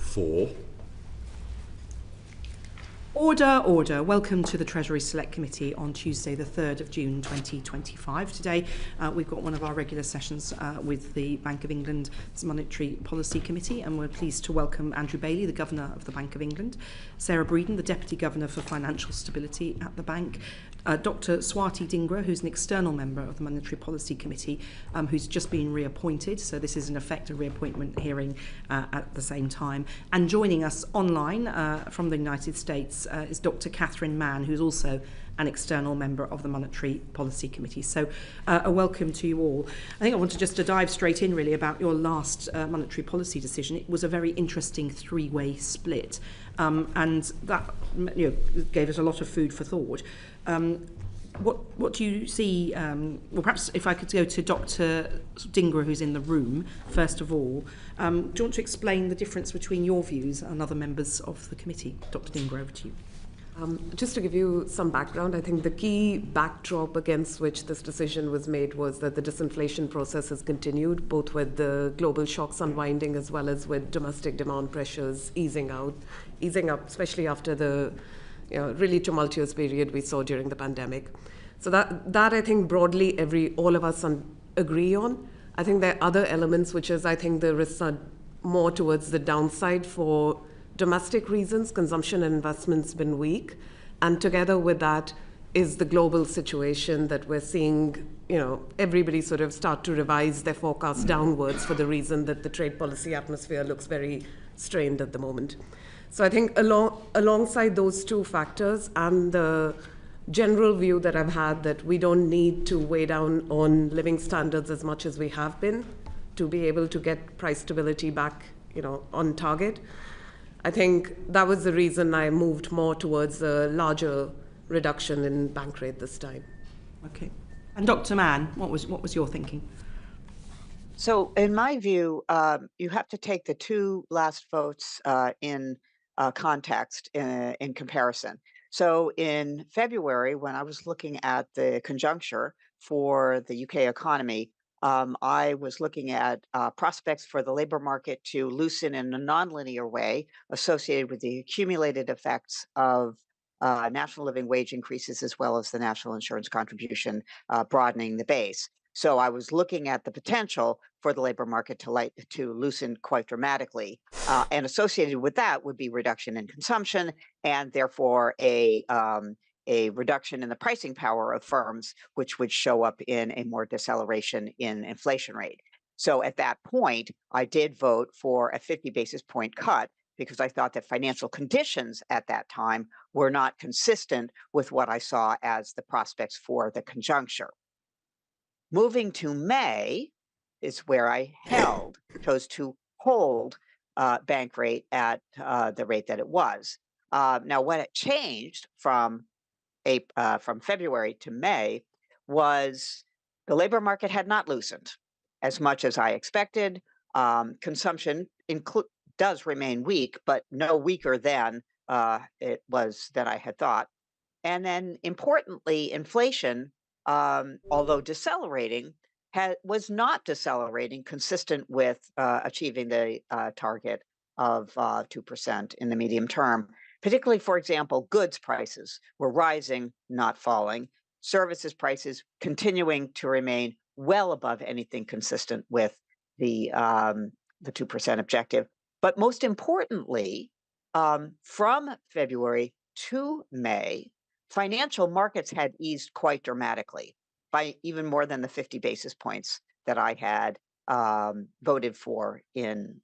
4. Order, order. Welcome to the Treasury Select Committee on Tuesday, the 3rd of June 2025. Today, we've got one of our regular sessions with the Bank of England's Monetary Policy Committee, and we're pleased to welcome Andrew Bailey, the Governor of the Bank of England, Sarah Breeden, the Deputy Governor for Financial Stability at the Bank, Dr. Swati Dhingra, who's an external member of the Monetary Policy Committee, who's just been reappointed. So this is in effect a reappointment hearing at the same time. And joining us online from the United States is Dr. Mann, who's also an external member of the Monetary Policy Committee. So a welcome to you all. I think I want to dive straight in really about your last monetary policy decision. It was a very interesting three-way split, and that gave us a lot of food for thought. What do you see? Well, perhaps if I could go to Dr. Dhingra, who's in the room, first of all. Do you want to explain the difference between your views and other members of the committee? Dr. Dhingra, over to you. Just to give you some background, I think the key backdrop against which this decision was made was that the disinflation process has continued, both with the global shocks unwinding as well as with domestic demand pressures easing up, especially after the really tumultuous period we saw during the pandemic. So that I think broadly all of us agree on. I think there are other elements which is I think the risks are more towards the downside for domestic reasons. Consumption and investment's been weak, and together with that is the global situation that we're seeing, everybody sort of start to revise their forecasts downwards for the reason that the trade policy atmosphere looks very strained at the moment. So I think alongside those two factors and the general view that I've had that we don't need to weigh down on living standards as much as we have been to be able to get price stability back, on target, I think that was the reason I moved more towards a larger reduction in bank rate this time. Okay. And Dr. Mann, what was your thinking? So in my view, you have to take the two last votes in context in comparison. So in February, when I was looking at the conjuncture for the UK economy, I was looking at prospects for the labor market to loosen in a nonlinear way associated with the accumulated effects of national living wage increases as well as the national insurance contribution broadening the base. So I was looking at the potential for the labor market to loosen quite dramatically, and associated with that would be reduction in consumption and therefore a reduction in the pricing power of firms, which would show up in a more deceleration in inflation rate. So at that point, I did vote for a 50 basis point cut because I thought that financial conditions at that time were not consistent with what I saw as the prospects for the conjuncture. Moving to May is where I chose to hold bank rate at the rate that it was. Now, what it changed from February to May was the labor market had not loosened as much as I expected. Consumption does remain weak, but no weaker than it was than I had thought. And then importantly, inflation, although decelerating, was not decelerating consistent with achieving the target of 2% in the medium term. Particularly, for example, goods prices were rising, not falling. Services prices continuing to remain well above anything consistent with the 2% objective. But most importantly, from February to May, financial markets had eased quite dramatically by even more than the 50 basis points that I had voted for in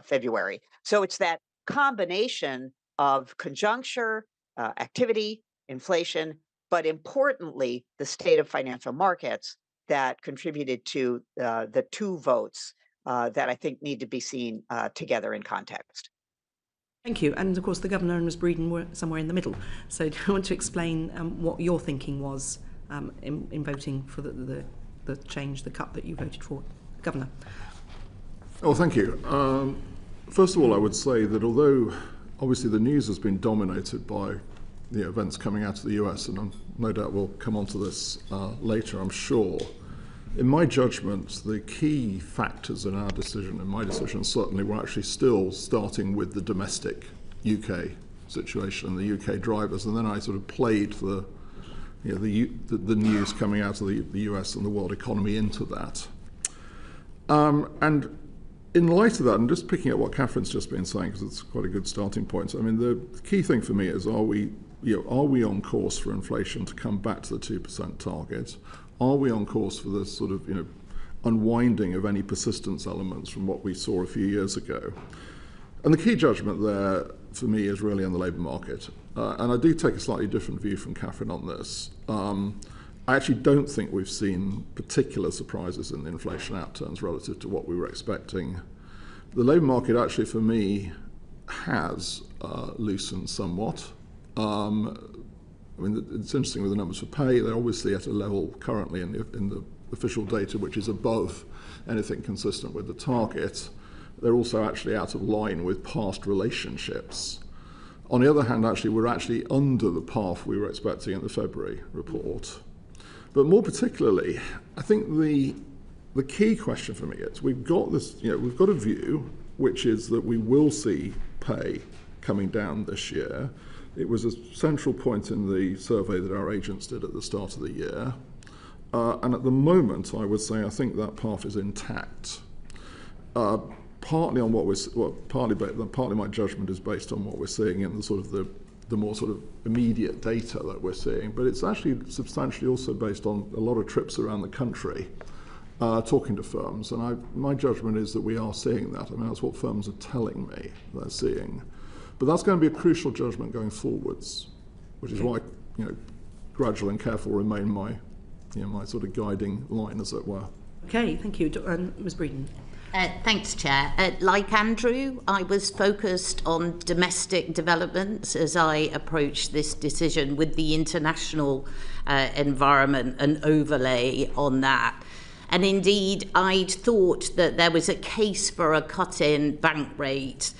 February. So it's that combination of conjuncture, activity, inflation, but importantly, the state of financial markets that contributed to the two votes that I think need to be seen together in context. Thank you. And of course, the Governor and Ms. Breeden were somewhere in the middle. So do you want to explain what your thinking was in voting for the change, the cut that you voted for? Governor. Oh, thank you. First of all, I would say that although obviously the news has been dominated by the events coming out of the US, and no doubt we'll come on to this later, I'm sure, in my judgment, the key factors in our decision, in my decision certainly, were actually still starting with the domestic UK situation, the UK drivers, and then I sort of played the news coming out of the US and the world economy into that. And in light of that, and just picking up what Catherine's just been saying, because it's quite a good starting point, I mean, the key thing for me is, are we on course for inflation to come back to the 2% target? Are we on course for this sort of, unwinding of any persistence elements from what we saw a few years ago? And the key judgment there, for me, is really on the labour market. And I do take a slightly different view from Catherine on this. I actually don't think we've seen particular surprises in the inflation outturns relative to what we were expecting. The labour market actually, for me, has loosened somewhat. I mean, it's interesting with the numbers for pay. They're obviously at a level currently in the official data which is above anything consistent with the target. They're also actually out of line with past relationships. On the other hand, actually, we're actually under the path we were expecting in the February report. But more particularly, I think the key question for me is, we've got this, we've got a view which is that we will see pay coming down this year. It was a central point in the survey that our agents did at the start of the year. And at the moment, I would say I think that path is intact. Partly on partly my judgment is based on what we're seeing in the sort of the more sort of immediate data that we're seeing, but it's actually substantially also based on a lot of trips around the country, talking to firms. And my judgment is that we are seeing that. I mean, that's what firms are telling me they're seeing. But that's going to be a crucial judgment going forwards, which is why, gradual and careful remain my sort of guiding line, as it were. Okay, thank you. Ms. Breeden. Thanks, Chair. Like Andrew, I was focused on domestic developments as I approached this decision, with the international environment and overlay on that. And indeed, I'd thought that there was a case for a cut in bank rate,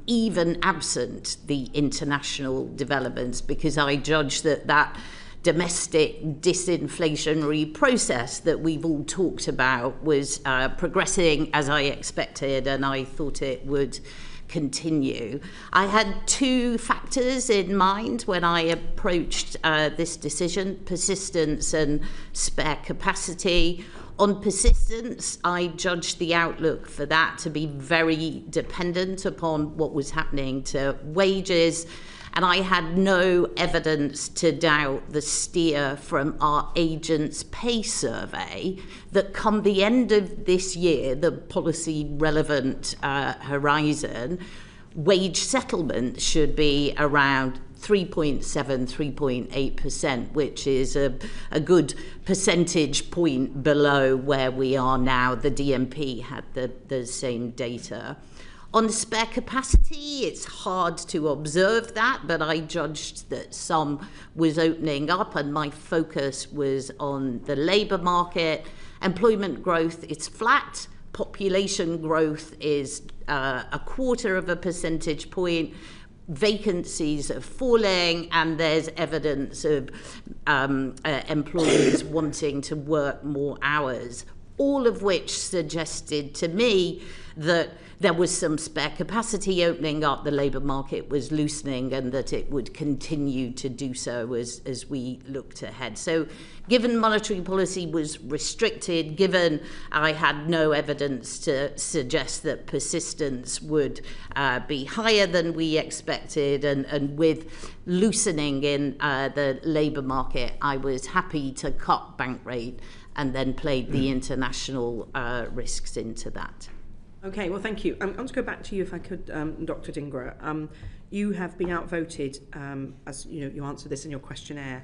even absent the international developments, because I judged that domestic disinflationary process that we've all talked about was progressing as I expected, and I thought it would continue. I had two factors in mind when I approached this decision: persistence and spare capacity. On persistence, I judged the outlook for that to be very dependent upon what was happening to wages, and I had no evidence to doubt the steer from our agents' pay survey that come the end of this year, the policy relevant horizon, wage settlement should be around 3.7, 3.8%, which is a good percentage point below where we are now. The DMP had the same data. On spare capacity, it's hard to observe that, but I judged that some was opening up, and my focus was on the labour market. Employment growth is flat. Population growth is 0.25 percentage point. Vacancies are falling, and there's evidence of employees wanting to work more hours, all of which suggested to me that there was some spare capacity opening up, the labour market was loosening, and that it would continue to do so as we looked ahead. So given monetary policy was restricted, given I had no evidence to suggest that persistence would be higher than we expected, and with loosening in the labour market, I was happy to cut bank rate and then played the international risks into that. Okay, well, thank you. I want to go back to you, if I could, Dr. Dhingra. You have been outvoted, as you answered this in your questionnaire,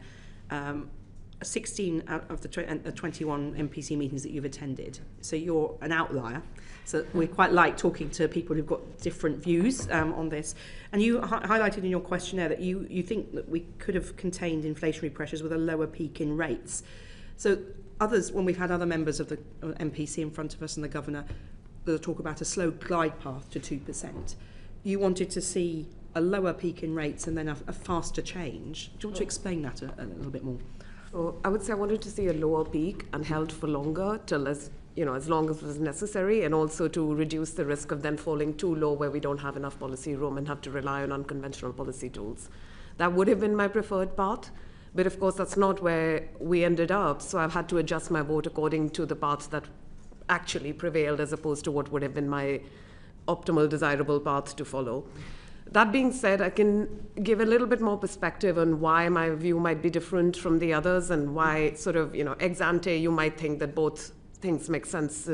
16 out of the 21 MPC meetings that you've attended. So you're an outlier. So we quite like talking to people who've got different views on this. And you highlighted in your questionnaire that you think that we could have contained inflationary pressures with a lower peak in rates. So others, when we've had other members of the MPC in front of us and the governor, they'll talk about a slow glide path to 2%. You wanted to see a lower peak in rates and then a faster change. Do you want to explain that a little bit more? So I would say I wanted to see a lower peak and held for longer till as long as was necessary, and also to reduce the risk of then falling too low where we don't have enough policy room and have to rely on unconventional policy tools. That would have been my preferred path, but of course that's not where we ended up. So I've had to adjust my vote according to the path that actually prevailed as opposed to what would have been my optimal, desirable path to follow. That being said, I can give a little bit more perspective on why my view might be different from the others and why sort of, ex ante, you might think that both things make sense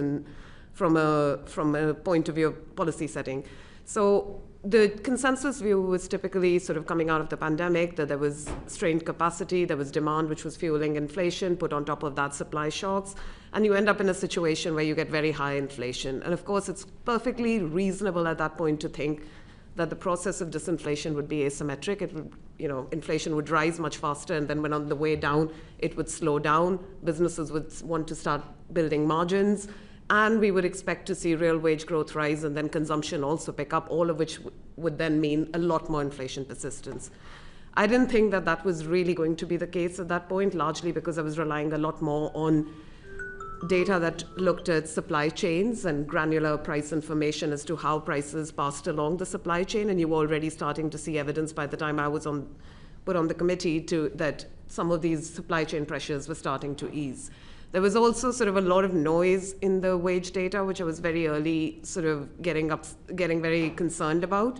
from a point of view of policy setting. So the consensus view was typically sort of coming out of the pandemic that there was strained capacity, there was demand which was fueling inflation, put on top of that supply shocks, and you end up in a situation where you get very high inflation. And of course, it's perfectly reasonable at that point to think that the process of disinflation would be asymmetric. It would, inflation would rise much faster, and then when on the way down, it would slow down. Businesses would want to start building margins, and we would expect to see real wage growth rise and then consumption also pick up, all of which would then mean a lot more inflation persistence. I didn't think that that was really going to be the case at that point, largely because I was relying a lot more on data that looked at supply chains and granular price information as to how prices passed along the supply chain, and you were already starting to see evidence by the time I was put on the committee that some of these supply chain pressures were starting to ease. There was also sort of a lot of noise in the wage data, which I was very early sort of getting very concerned about.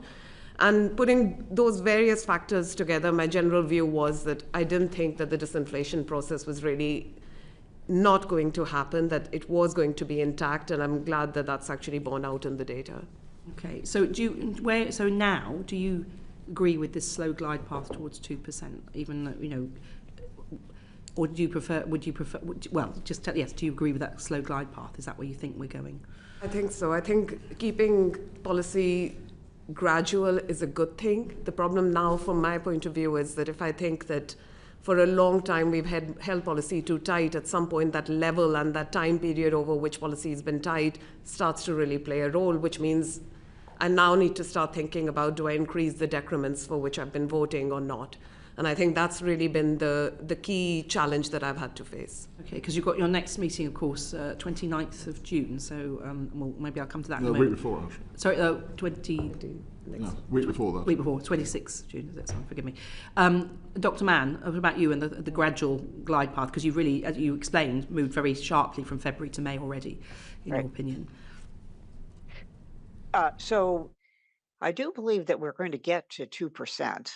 And putting those various factors together, my general view was that I didn't think that the disinflation process was really not going to happen, that it was going to be intact, and I'm glad that that's actually borne out in the data. Okay, so now do you agree with this slow glide path towards 2%, even though, or do you prefer, yes, do you agree with that slow glide path? Is that where you think we're going? I think so. I think keeping policy gradual is a good thing. The problem now, from my point of view, is that if I think that for a long time we've held policy too tight, at some point that level and that time period over which policy has been tight starts to really play a role, which means I now need to start thinking about, do I increase the decrements for which I've been voting or not? And I think that's really been the key challenge that I've had to face. Okay, because you've got your next meeting, of course, 29th of June, so well, maybe I'll come to that in a moment. Week before, actually. Sorry, Week before that. Week before, 26th June, is it? Sorry, forgive me. Dr. Mann, what about you and the gradual glide path? Because you've really, as you explained, moved very sharply from February to May already, in your opinion. So I do believe that we're going to get to 2%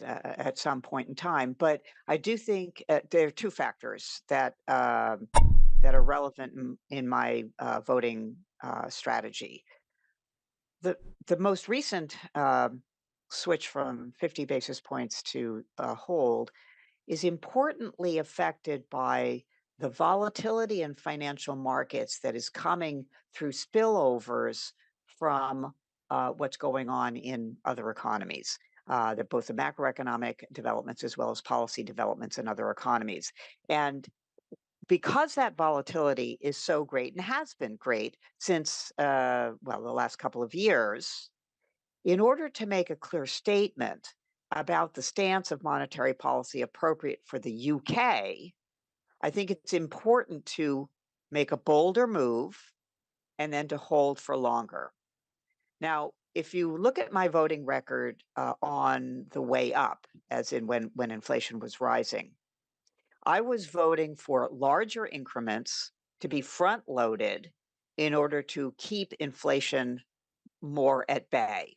at some point in time, but I do think there are two factors that are relevant in my voting strategy. The most recent switch from 50 basis points to hold is importantly affected by the volatility in financial markets that is coming through spillovers from what's going on in other economies, both the macroeconomic developments as well as policy developments in other economies. And because that volatility is so great and has been great since, the last couple of years, in order to make a clear statement about the stance of monetary policy appropriate for the UK, I think it's important to make a bolder move and then to hold for longer. Now, if you look at my voting record on the way up, as in when inflation was rising, I was voting for larger increments to be front loaded in order to keep inflation more at bay.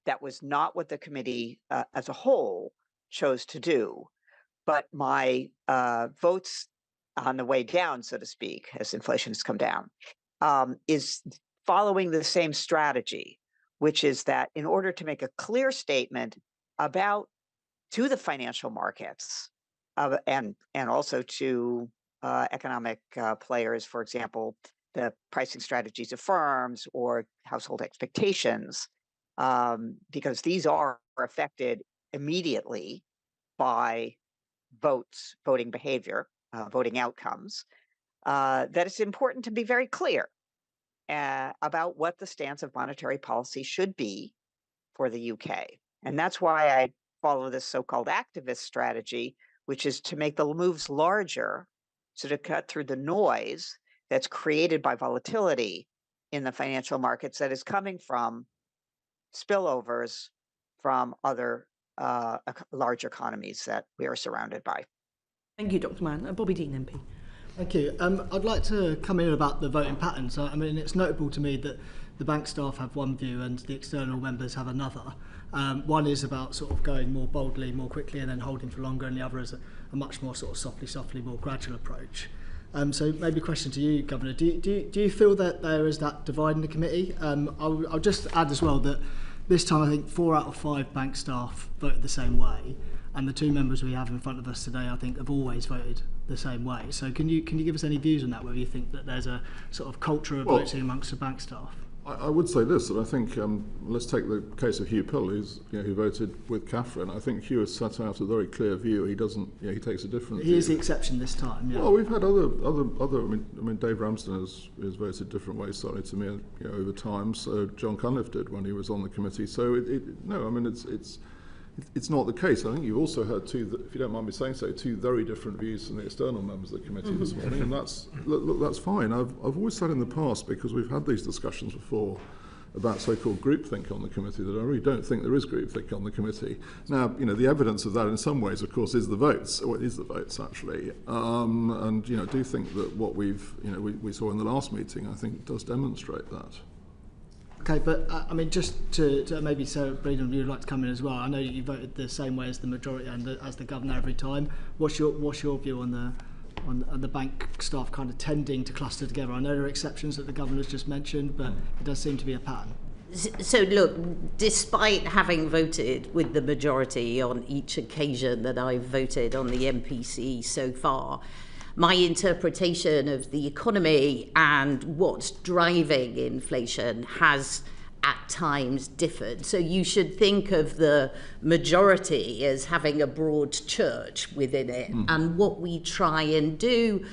That was not what the committee as a whole chose to do, but my votes on the way down, so to speak, as inflation has come down, is following the same strategy, which is that in order to make a clear statement to the financial markets and also to economic players, for example, the pricing strategies of firms or household expectations, because these are affected immediately by voting behavior, voting outcomes, that it's important to be very clear about what the stance of monetary policy should be for the UK. And that's why I follow this so-called activist strategy, which is to make the moves larger, so to cut through the noise that's created by volatility in the financial markets that is coming from spillovers from other large economies that we are surrounded by. Thank you, Dr. Mann. Bobby Dean, MP. Thank you. I'd like to come in about the voting patterns. I mean, it's notable to me that the bank staff have one view and the external members have another. One is about sort of going more boldly, more quickly, and then holding for longer, and the other is a much more sort of softly, more gradual approach. So maybe a question to you, Governor. Do you feel that there is that divide in the committee? I'll just add as well that this time I think 4 out of 5 bank staff voted the same way, and the 2 members we have in front of us today I think have always voted the same way. So can you give us any views on that, whether you think that there's a sort of culture of voting amongst the bank staff? I would say this, that I think, let's take the case of Hugh Pill, who voted with Catherine. I think Hugh has set out a very clear view. He doesn't, he takes a different view. He is the exception this time, yeah. Well, we've had other. I mean, Dave Ramsden has voted different ways, certainly to me, over time. So John Cunliffe did when he was on the committee. So no, I mean, it's not the case. I think you've also heard if you don't mind me saying so, 2 very different views from the external members of the committee this morning, and that's fine. I've always said in the past, because we've had these discussions before about so-called groupthink on the committee, that I really don't think there is groupthink on the committee. Now, the evidence of that in some ways, of course, is the votes, or it is the votes actually, and I do think that what we saw in the last meeting, I think, does demonstrate that. Okay, but I mean, just to maybe Sarah Breeden, you'd like to come in as well. I know you voted the same way as the majority and as the governor every time. What's your view on the bank staff kind of tending to cluster together? I know there are exceptions that the governor's just mentioned, but it does seem to be a pattern. So look, despite having voted with the majority on each occasion that I've voted on the MPC so far, my interpretation of the economy and what's driving inflation has at times differed. So you should think of the majority as having a broad church within it. And what we try and do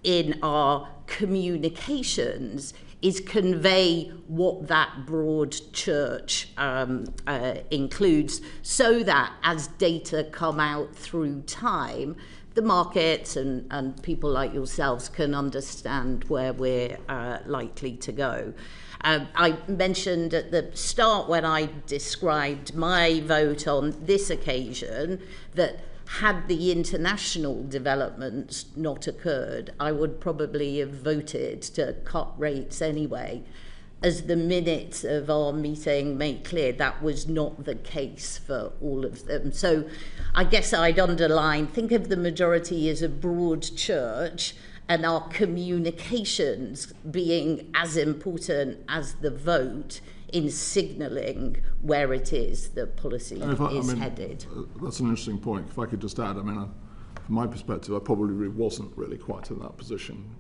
in our communications is convey what that broad church includes, so that as data come out through time, the markets and people like yourselves can understand where we're likely to go. I mentioned at the start, when I described my vote on this occasion, that had the international developments not occurred, I would probably have voted to cut rates anyway. As the minutes of our meeting made clear, that was not the case for all of them. So I guess I'd underline, think of the majority as a broad church, and our communications being as important as the vote in signalling where it is the policy is headed. That's an interesting point. If I could just add, from my perspective, I probably wasn't really quite in that position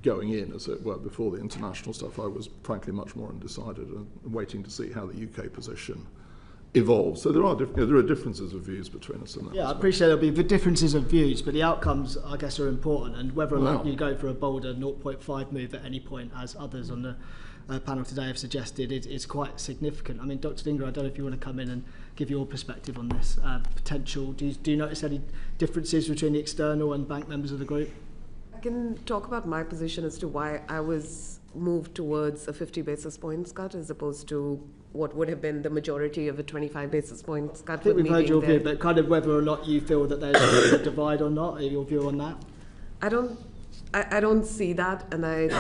going in, as it were, before the international stuff. I was frankly much more undecided and waiting to see how the UK position evolves. So there are differences of views between us in that. Yeah, I appreciate there'll be the differences of views, but the outcomes, I guess, are important, and whether or not you go for a bolder 0.5 move at any point, as others on the panel today have suggested, it's quite significant. I mean, Dr. Dhingra, I don't know if you want to come in and give your perspective on this potential. Do you notice any differences between the external and bank members of the group? I can talk about my position as to why I was moved towards a 50 basis points cut as opposed to what would have been the majority of a 25 basis points cut. I think we've heard your view, but kind of whether or not you feel that there's a divide or not, your view on that? I don't see that, and I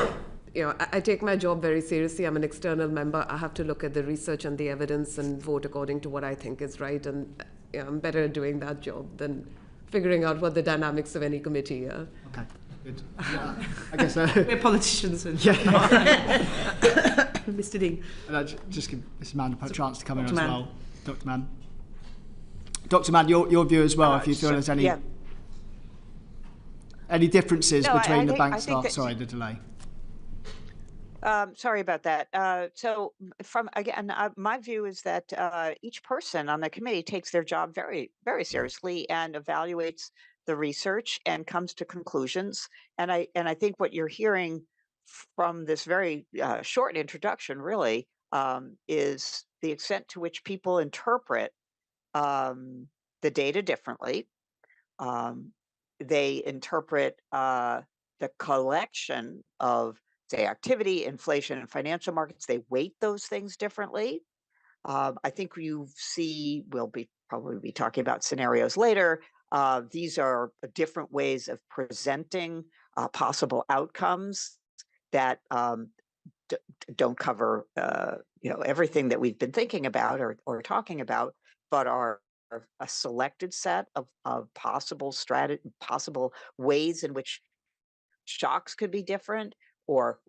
take my job very seriously. I'm an external member. I have to look at the research and the evidence and vote according to what I think is right, and I'm better at doing that job than figuring out what the dynamics of any committee are. Okay. Good. Yeah, I guess we're politicians. And Mr. Dean. And I'll just give Mr. Mann a chance to come in as well. Dr. Mann. Dr. Mann, your view as well, if you feel there's any differences between the bank staff. Sorry, the delay. Sorry about that. So my view is that each person on the committee takes their job very, very seriously and evaluates the research and comes to conclusions. And I think what you're hearing from this very short introduction really is the extent to which people interpret the data differently, They interpret the collection of, say, activity, inflation, and financial markets. They weight those things differently. I think we'll probably be talking about scenarios later. These are different ways of presenting possible outcomes that don't cover everything that we've been thinking about or talking about, but are a selected set of possible ways in which shocks could be different, or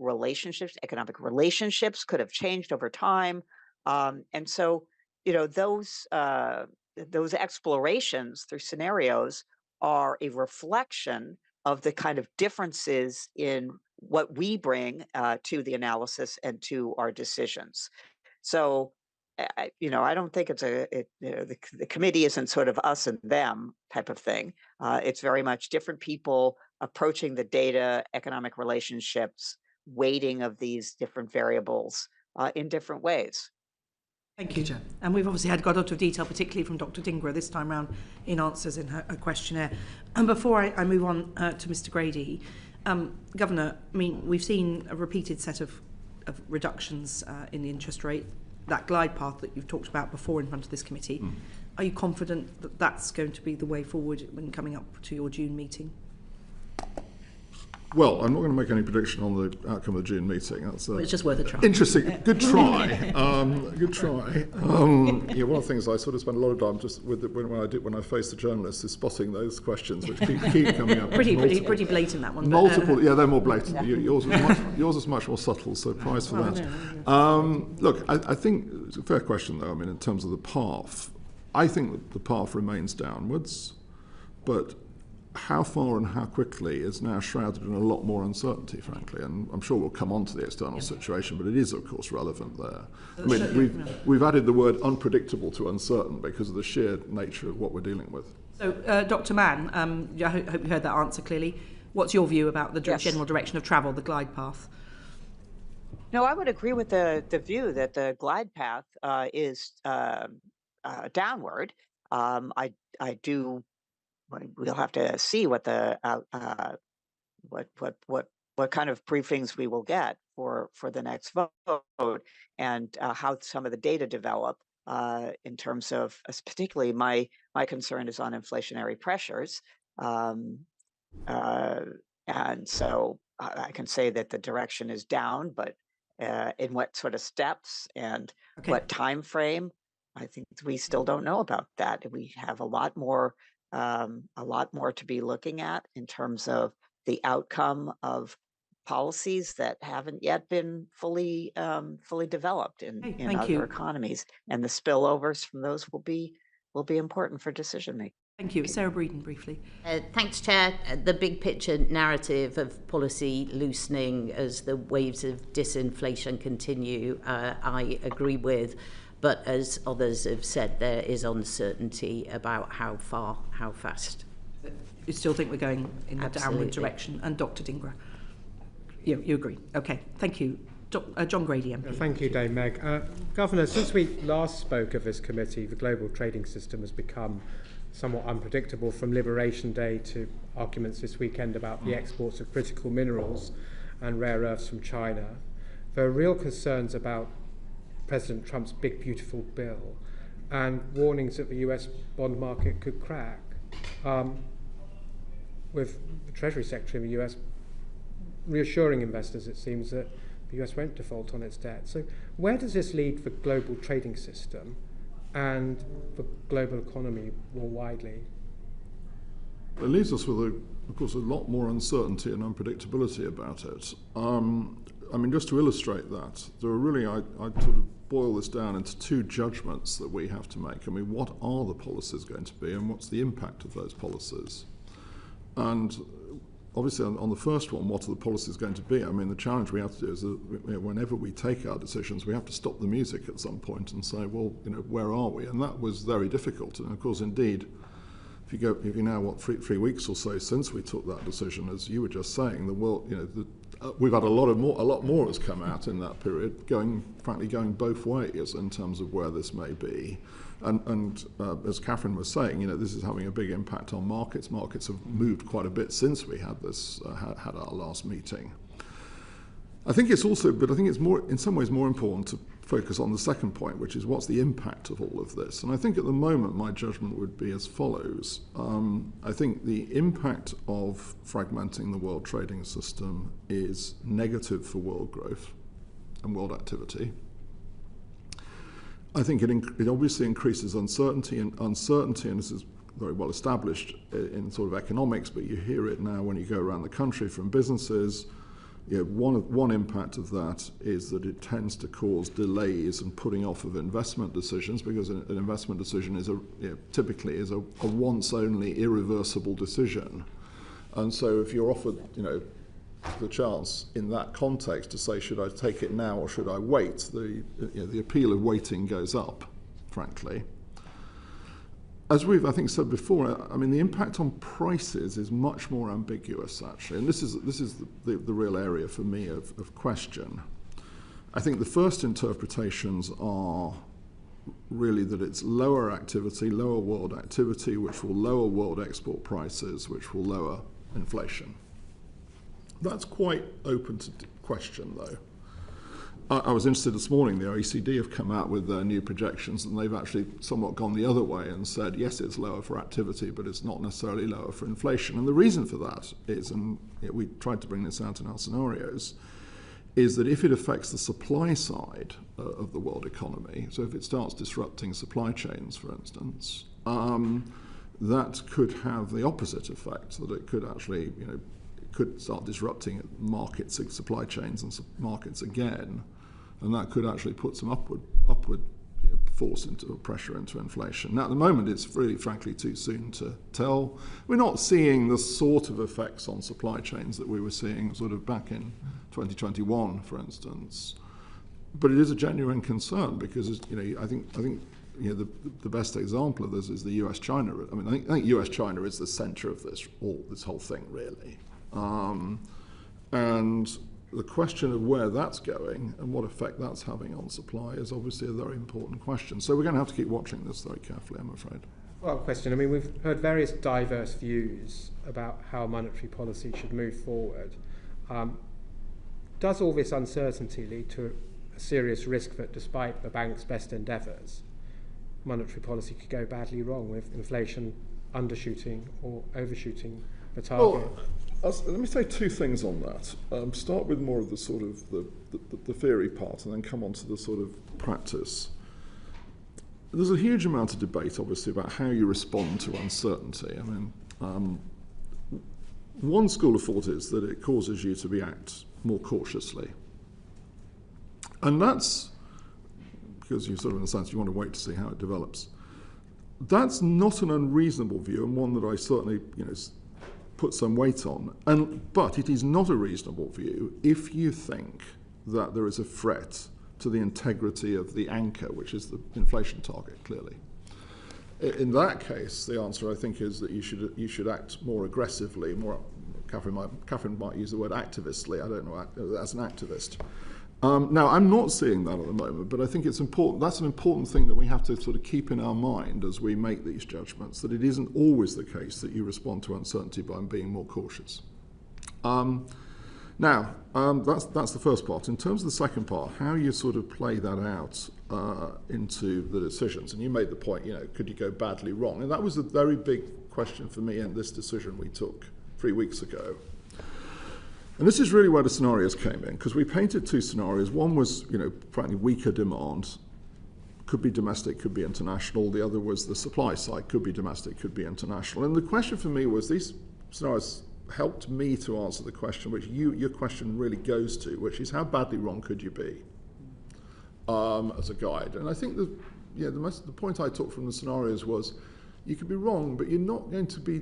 economic relationships could have changed over time. And so, those explorations through scenarios are a reflection of the kind of differences in what we bring to the analysis and to our decisions. So, I don't think the committee isn't sort of us and them type of thing. It's very much different people approaching the data, economic relationships, weighting of these different variables in different ways. Thank you, Chair. And we've obviously got a lot of detail, particularly from Dr. Dhingra this time round in answers in her questionnaire. And before I move on to Mr. Grady, Governor, I mean, we've seen a repeated set of reductions in the interest rate, that glide path that you've talked about before in front of this committee. Are you confident that that's going to be the way forward when coming up to your June meeting? Well, I'm not going to make any prediction on the outcome of the June meeting. That's It's just worth a try. Interesting. Good try. Good try. One of the things I sort of spend a lot of time just when I face the journalists is spotting those questions which keep coming up. Pretty blatant, that one. Multiple, yeah, they're more blatant. Yeah. Yours is much more subtle, so prize for that. No. Look, I think it's a fair question, though. I mean, in terms of the path, I think that the path remains downwards, but how far and how quickly is now shrouded in a lot more uncertainty, frankly, and I'm sure we'll come on to the external situation, but it is, of course, relevant there. I mean, we've added the word unpredictable to uncertain because of the sheer nature of what we're dealing with. So, Dr. Mann, I hope you heard that answer clearly. What's your view about the general direction of travel, the glide path? No, I would agree with the view that the glide path is downward. I do. We'll have to see what the what kind of briefings we will get for the next vote, and how some of the data develop in terms of, particularly my concern is on inflationary pressures, and so I can say that the direction is down, but in what sort of steps and what time frame, I think we still don't know about that. We have a lot more to be looking at in terms of the outcome of policies that haven't yet been fully developed in other economies, and the spillovers from those will be important for decision making. Thank you. Sarah Breeden, briefly. Thanks, Chair. The big picture narrative of policy loosening as the waves of disinflation continue, I agree with. But as others have said, there is uncertainty about how far, how fast. You still think we're going in the downward direction? And Dr. Dhingra, you agree? Okay, thank you. John Grady, MP. Thank you, Dame Meg. Governor, since we last spoke of this committee, the global trading system has become somewhat unpredictable, from Liberation Day to arguments this weekend about the exports of critical minerals and rare earths from China. There are real concerns about President Trump's big, beautiful bill and warnings that the US bond market could crack, with the Treasury Secretary of the US reassuring investors, it seems, that the US won't default on its debt. So where does this lead the global trading system and the global economy more widely? It leaves us with, of course, a lot more uncertainty and unpredictability about it. I mean, just to illustrate that, there are really, I sort of boil this down into two judgments that we have to make. I mean, what are the policies going to be, and what's the impact of those policies? And obviously, on the first one, what are the policies going to be? I mean, the challenge we have to do is that whenever we take our decisions, we have to stop the music at some point and say, well, where are we? And that was very difficult. And of course, indeed, if you now, 3 weeks or so since we took that decision, as you were just saying, the world, we've had a lot more has come out in that period, frankly going both ways in terms of where this may be. And as Catherine was saying, this is having a big impact on markets. Markets have moved quite a bit since we had this had our last meeting. I think it's more, in some ways, more important to focus on the second point, which is what's the impact of all of this. And I think at the moment my judgment would be as follows. I think the impact of fragmenting the world trading system is negative for world growth and world activity. I think it obviously increases uncertainty, and this is very well established in sort of economics, but you hear it now when you go around the country from businesses. One impact of that is that it tends to cause delays and putting off of investment decisions, because an investment decision is typically a once only irreversible decision. And so if you're offered the chance in that context to say, should I take it now or should I wait, the appeal of waiting goes up, frankly. As we've, I think, said before, I mean, the impact on prices is much more ambiguous, actually, and this is the real area for me of question. I think the first interpretations are really that it's lower activity, lower world activity, which will lower world export prices, which will lower inflation. That's quite open to question, though. I was interested this morning, the OECD have come out with their new projections, and they've actually somewhat gone the other way and said, yes, it's lower for activity, but it's not necessarily lower for inflation. And the reason for that is, and we tried to bring this out in our scenarios, is that if it affects the supply side of the world economy, so if it starts disrupting supply chains, for instance, that could have the opposite effect, that it could actually, it could start disrupting markets, supply chains and markets again, and that could actually put some upward force into pressure into inflation. Now, at the moment, it's really, frankly, too soon to tell. We're not seeing the sort of effects on supply chains that we were seeing sort of back in 2021, for instance. But it is a genuine concern because, I think the best example of this is the US-China. I mean, I think US-China is the center of this whole thing, really. And the question of where that's going and what effect that's having on supply is obviously a very important question. So we're going to have to keep watching this very carefully, I'm afraid. Well, question. I mean, we've heard various diverse views about how monetary policy should move forward. Does all this uncertainty lead to a serious risk that despite the bank's best endeavours, monetary policy could go badly wrong with inflation undershooting or overshooting the target? Well, let me say two things on that. Start with more of the sort of the theory part and then come on to the sort of practice. There's a huge amount of debate, obviously, about how you respond to uncertainty. I mean, one school of thought is that it causes you to act more cautiously. And that's because you sort of, in a sense, you want to wait to see how it develops. That's not an unreasonable view, and one that I certainly, put some weight on. But it is not a reasonable view if you think that there is a threat to the integrity of the anchor, which is the inflation target, clearly. In that case, the answer, I think, is that you should act more aggressively, more. Catherine might use the word activistly. I don't know, as an activist. Now, I'm not seeing that at the moment, but I think it's important. That's an important thing that we have to sort of keep in our mind as we make these judgments, that it isn't always the case that you respond to uncertainty by being more cautious. Now, that's the first part. In terms of the second part, how you sort of play that out into the decisions, and you made the point, could you go badly wrong? And that was a very big question for me in this decision we took 3 weeks ago. And this is really where the scenarios came in, because we painted two scenarios. One was, frankly, weaker demand, could be domestic, could be international. The other was the supply side, could be domestic, could be international. And the question for me was, these scenarios helped me to answer the question which your question really goes to, which is how badly wrong could you be as a guide? And I think the point I took from the scenarios was, you could be wrong, but you're not going to be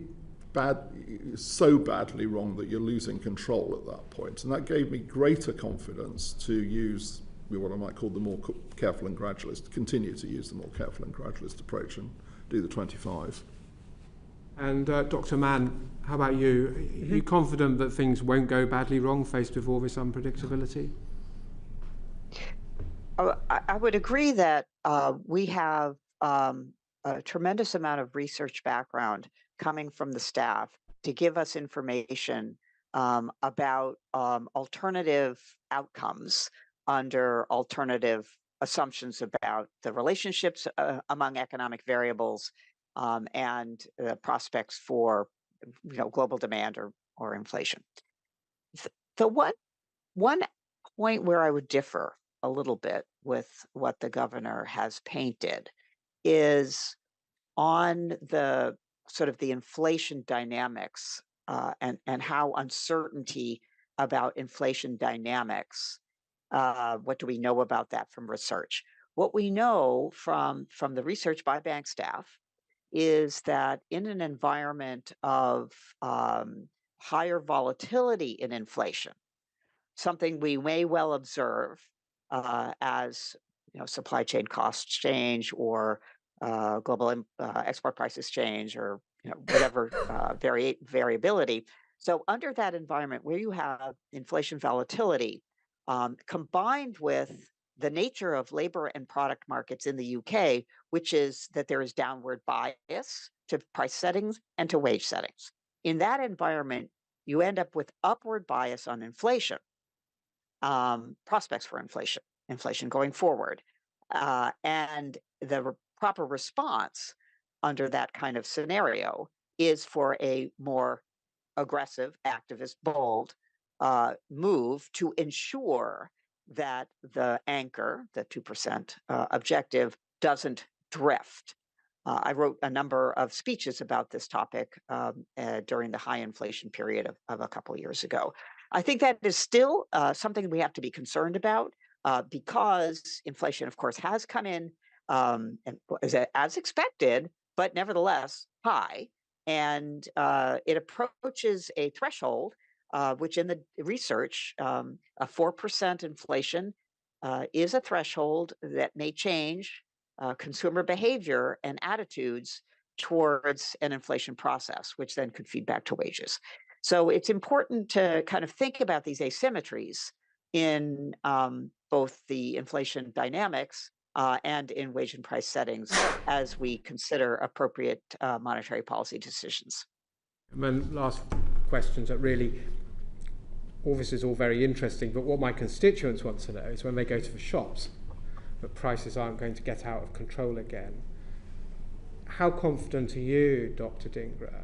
so badly wrong that you're losing control at that point. And that gave me greater confidence to use what I might call the more careful and gradualist, continue to use the more careful and gradualist approach and do the 25. And Dr. Mann, how about you? Are you confident that things won't go badly wrong faced with all this unpredictability? I would agree that we have a tremendous amount of research background coming from the staff to give us information about alternative outcomes under alternative assumptions about the relationships among economic variables and prospects for global demand or inflation. The one point where I would differ a little bit with what the governor has painted is on the sort of the inflation dynamics and how uncertainty about inflation dynamics. What do we know about that from research? What we know from the research by bank staff is that in an environment of higher volatility in inflation, something we may well observe as supply chain costs change or global export prices change or whatever variability. So under that environment where you have inflation volatility combined with the nature of labor and product markets in the UK, which is that there is downward bias to price settings and to wage settings. In that environment, you end up with upward bias on inflation. Prospects for inflation going forward. And the proper response under that kind of scenario is for a more aggressive, activist, bold move to ensure that the anchor, the 2% objective, doesn't drift. I wrote a number of speeches about this topic during the high inflation period of a couple of years ago. I think that is still something we have to be concerned about because inflation, of course, has come in as expected, but nevertheless high. And it approaches a threshold, which in the research, a 4% inflation is a threshold that may change consumer behavior and attitudes towards an inflation process, which then could feed back to wages. So it's important to kind of think about these asymmetries in both the inflation dynamics and in wage and price settings as we consider appropriate monetary policy decisions. And then last questions that really, all this is all very interesting, but what my constituents want to know is when they go to the shops, that prices aren't going to get out of control again. How confident are you, Dr. Dhingra,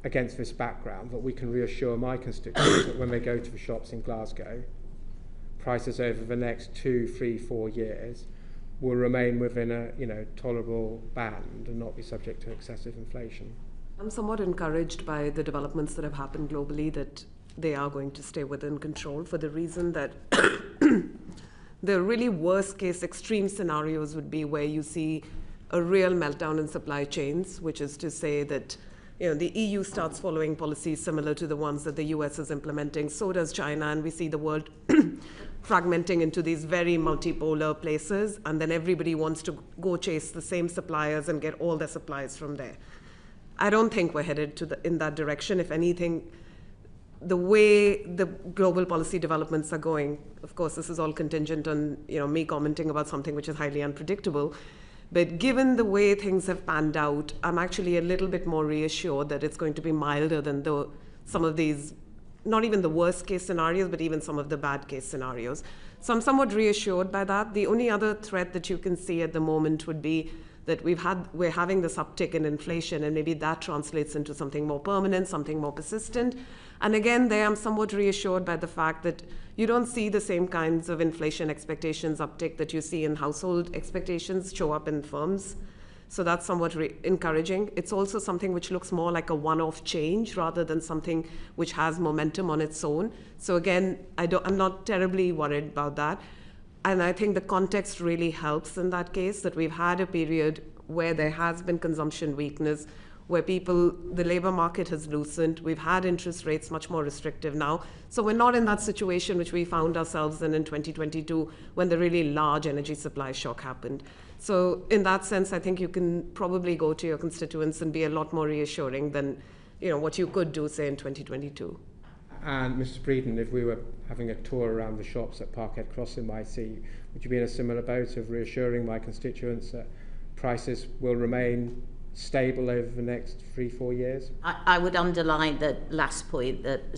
against this background, that we can reassure my constituents that when they go to the shops in Glasgow, prices over the next 2, 3, 4 years will remain within a tolerable band and not be subject to excessive inflation? I'm somewhat encouraged by the developments that have happened globally that they are going to stay within control for the reason that the really worst case extreme scenarios would be where you see a real meltdown in supply chains, which is to say that the EU starts following policies similar to the ones that the US is implementing, so does China, and we see the world fragmenting into these very multipolar places, and then everybody wants to go chase the same suppliers and get all their supplies from there. I don't think we're headed in that direction. If anything, the way the global policy developments are going, of course, this is all contingent on me commenting about something which is highly unpredictable. But given the way things have panned out, I'm actually a little bit more reassured that it's going to be milder than some of these, not even the worst case scenarios, but even some of the bad case scenarios. So I'm somewhat reassured by that. The only other threat that you can see at the moment would be that we're having this uptick in inflation, and maybe that translates into something more permanent, something more persistent. And again, there I'm somewhat reassured by the fact that you don't see the same kinds of inflation expectations uptick that you see in household expectations show up in firms. So that's somewhat encouraging. It's also something which looks more like a one-off change rather than something which has momentum on its own. So again, I'm not terribly worried about that. And I think the context really helps in that case, that we've had a period where there has been consumption weakness, where the labor market has loosened. We've had interest rates much more restrictive now. So we're not in that situation which we found ourselves in 2022 when the really large energy supply shock happened. So in that sense, I think you can probably go to your constituents and be a lot more reassuring than what you could do, say, in 2022. And Mr. Breeden, if we were having a tour around the shops at Parkhead Cross in my seat, would you be in a similar boat of reassuring my constituents that prices will remain stable over the next 3-4 years? I would underline that last point that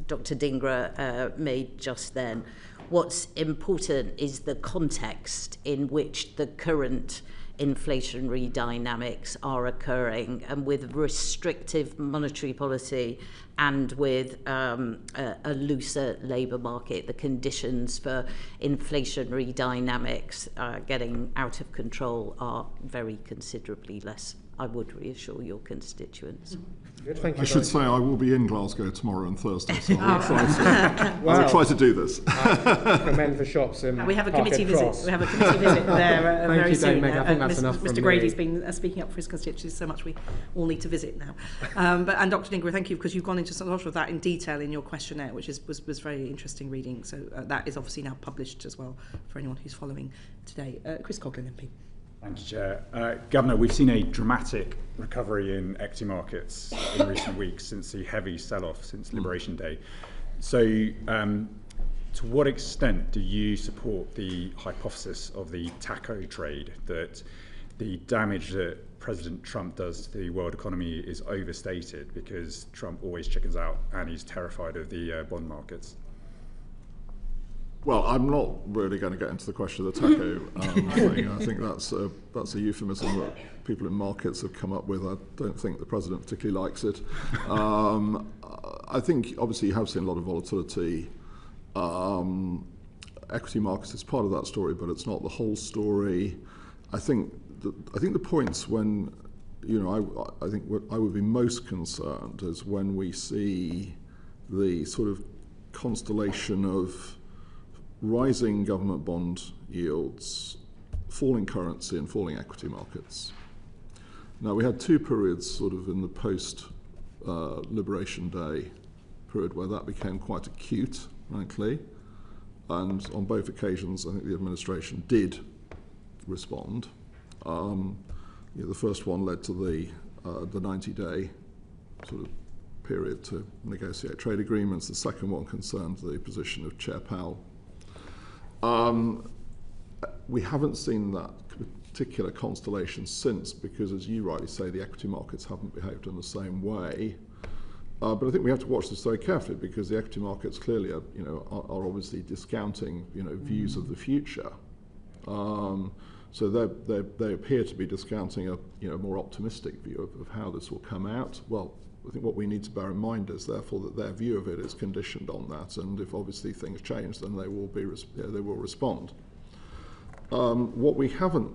Dr. Dhingra made just then. What's important is the context in which the current inflationary dynamics are occurring, and with restrictive monetary policy and with a looser labour market, the conditions for inflationary dynamics getting out of control are very considerably less. I would reassure your constituents. Good, thank you. I should say I will be in Glasgow tomorrow and Thursday, so I'll try to do this. I recommend the shops in we have a Parkhead committee Cross. visit. We have a committee visit there very soon. Meg. I think that's enough from Mr. me. Grady's been speaking up for his constituencies so much we all need to visit now. And Dr. Dhingra, thank you, because you've gone into a lot of that in detail in your questionnaire, which was very interesting reading. So that is obviously now published as well for anyone who's following today. Chris Coughlin, MP. Thank you, Chair. Governor, we've seen a dramatic recovery in equity markets in recent weeks since the heavy sell-off since Liberation Day. So to what extent do you support the hypothesis of the taco trade, that the damage that President Trump does to the world economy is overstated because Trump always chickens out and he's terrified of the bond markets? Well, I'm not really going to get into the question of the taco thing. I think that's a euphemism that people in markets have come up with. I don't think the president particularly likes it. I think obviously you have seen a lot of volatility. Equity markets is part of that story, but it's not the whole story. I think the points when I think what I would be most concerned is when we see the sort of constellation of rising government bond yields, falling currency and falling equity markets. Now, we had two periods sort of in the post-Liberation Day period where that became quite acute, frankly, and on both occasions I think the administration did respond. The first one led to the 90-day sort of period to negotiate trade agreements. The second one concerned the position of Chair Powell. We haven't seen that particular constellation since, because, as you rightly say, the equity markets haven't behaved in the same way. But I think we have to watch this very carefully, because the equity markets clearly are obviously discounting views of the future. So they appear to be discounting a more optimistic view of how this will come out. Well, I think what we need to bear in mind is therefore that their view of it is conditioned on that, and if obviously things change, then they will respond. What we haven't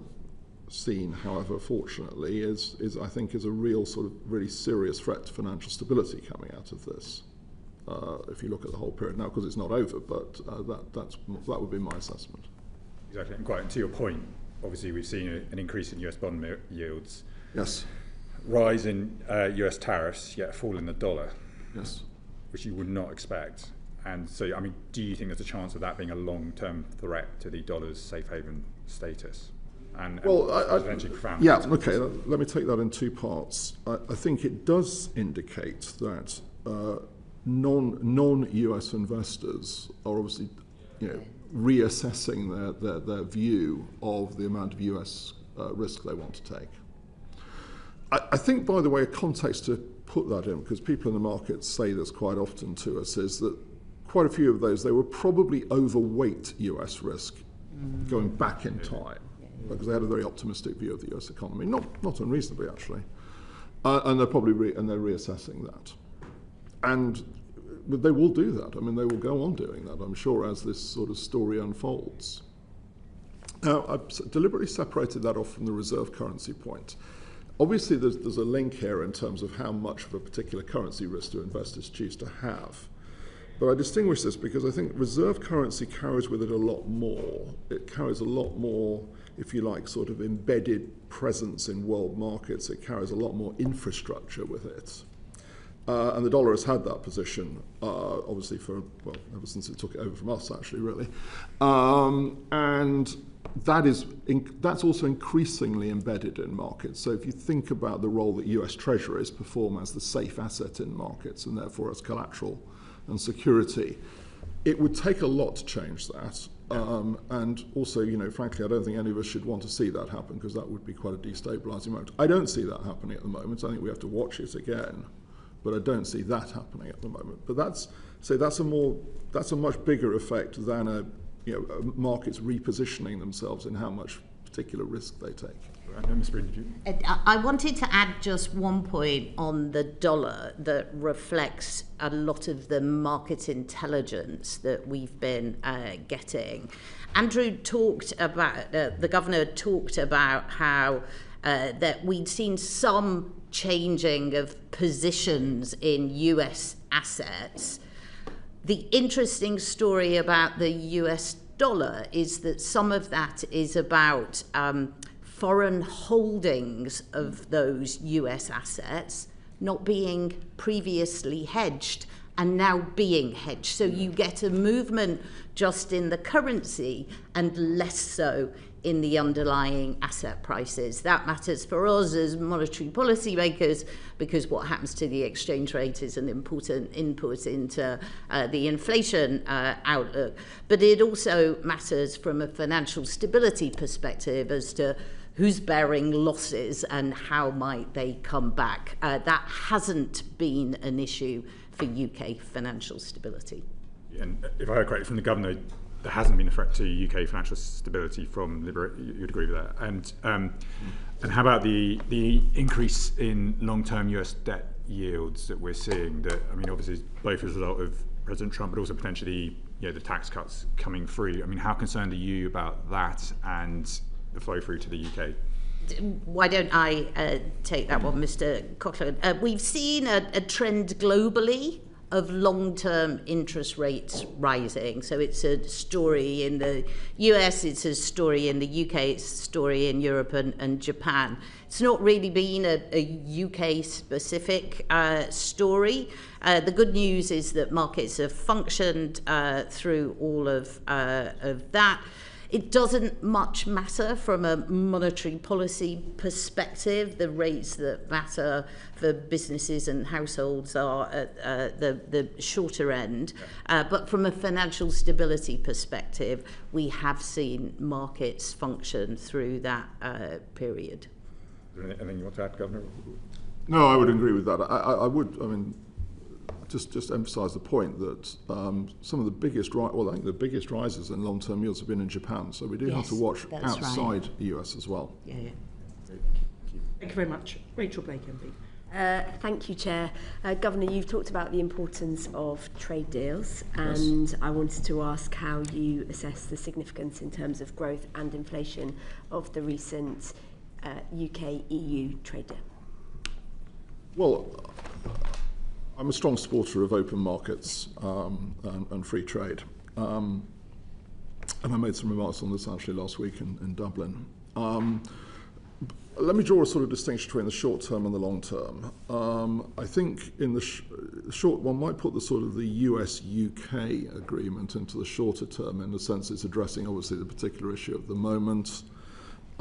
seen, however, fortunately, is I think a real sort of really serious threat to financial stability coming out of this. If you look at the whole period now, because it's not over, but that would be my assessment. Exactly, and quite to your point, obviously we've seen an increase in US bond yields. Yes. Rise in US tariffs, yet a fall in the dollar. Yes. Which you would not expect. And so, I mean, do you think there's a chance of that being a long-term threat to the dollar's safe haven status? And eventually profound? Yeah, okay, let me take that in two parts. I think it does indicate that non-US investors are obviously reassessing their view of the amount of US risk they want to take. I think, by the way, a context to put that in, because people in the market say this quite often to us, is that quite a few of those, they were probably overweight US risk going back in time, because they had a very optimistic view of the US economy, not unreasonably actually, and they're probably they're reassessing that, and they will do that. I mean, they will go on doing that, I'm sure, as this sort of story unfolds. Now, I've deliberately separated that off from the reserve currency point. Obviously, there's a link here in terms of how much of a particular currency risk do investors choose to have. But I distinguish this because I think reserve currency carries with it a lot more. It carries a lot more, if you like, sort of embedded presence in world markets. It carries a lot more infrastructure with it. And the dollar has had that position, obviously, ever since it took it over from us, actually, really. And that's also increasingly embedded in markets. So if you think about the role that US Treasuries perform as the safe asset in markets and therefore as collateral and security, it would take a lot to change that. And also, frankly, I don't think any of us should want to see that happen because that would be quite a destabilizing moment. I don't see that happening at the moment. I think we have to watch it again. But I don't see that happening at the moment. But that's a much bigger effect than markets repositioning themselves in how much particular risk they take. I wanted to add just one point on the dollar that reflects a lot of the market intelligence that we've been getting. Andrew talked about, the governor talked about how that we'd seen some changing of positions in US assets. The interesting story about the US dollar is that some of that is about foreign holdings of those US assets not being previously hedged and now being hedged. So you get a movement just in the currency and less so in the underlying asset prices. That matters for us as monetary policy makers because what happens to the exchange rate is an important input into the inflation outlook. But it also matters from a financial stability perspective as to who's bearing losses and how might they come back. That hasn't been an issue for UK financial stability. And if I heard correctly from the governor, there hasn't been a threat to UK financial stability from you'd agree with that. And how about the increase in long-term US debt yields that we're seeing? That, I mean, obviously both as a result of President Trump, but also potentially the tax cuts coming through. I mean, how concerned are you about that and the flow through to the UK? Why don't I take that one, Mr. Coughlin? We've seen a trend globally of long-term interest rates rising. So it's a story in the US, it's a story in the UK, it's a story in Europe and Japan. It's not really been a UK-specific story. The good news is that markets have functioned through all of that. It doesn't much matter from a monetary policy perspective. The rates that matter for businesses and households are at the shorter end. But from a financial stability perspective, we have seen markets function through that period. Is there anything you want to add, Governor? No, I would agree with that. I would, just emphasise the point that some of the biggest, I think the biggest rises in long-term yields have been in Japan. So we do have to watch outside the US as well. Yeah. Thank you very much. Rachel Blake, MP. Thank you, Chair. Governor, you've talked about the importance of trade deals, and yes. I wanted to ask how you assess the significance in terms of growth and inflation of the recent UK-EU trade deal. Well, I'm a strong supporter of open markets and free trade. And I made some remarks on this actually last week in Dublin. Let me draw a sort of distinction between the short term and the long term. I think in the short, one might put the sort of the US-UK agreement into the shorter term in the sense it's addressing obviously the particular issue of the moment.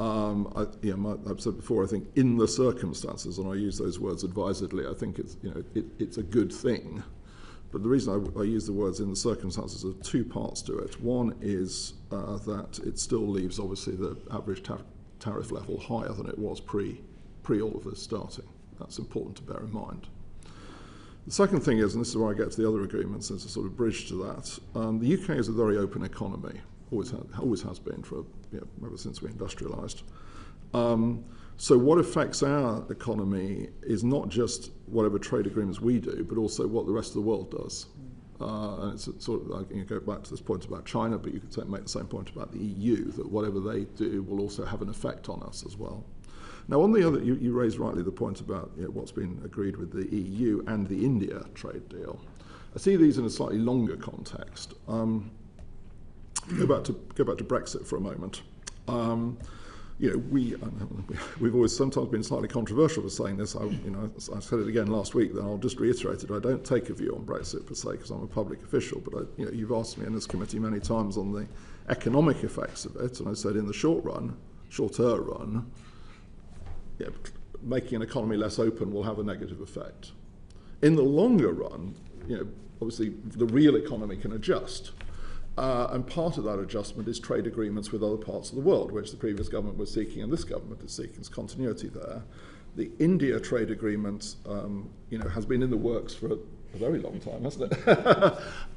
I've said before, I think in the circumstances, and I use those words advisedly, I think it's a good thing. But the reason I use the words in the circumstances are two parts to it. One is that it still leaves obviously the average tariff level higher than it was pre all of this starting. That's important to bear in mind. The second thing is, and this is where I get to the other agreements as a sort of bridge to that, the UK is a very open economy, always has been for ever since we industrialised. So what affects our economy is not just whatever trade agreements we do, but also what the rest of the world does. And it's sort of, I can go back to this point about China, but you could make the same point about the EU, that whatever they do will also have an effect on us as well. Now, on the other, you raised rightly the point about what's been agreed with the EU and the India trade deal. I see these in a slightly longer context. Go back to Brexit for a moment. We've always sometimes been slightly controversial for saying this. I said it again last week, then I'll just reiterate it. I don't take a view on Brexit per se because I'm a public official, but you've asked me in this committee many times on the economic effects of it, and I said in the shorter run, making an economy less open will have a negative effect. In the longer run, obviously the real economy can adjust. And part of that adjustment is trade agreements with other parts of the world, which the previous government was seeking and this government is seeking continuity there. The India trade agreement, has been in the works for a very long time, hasn't it?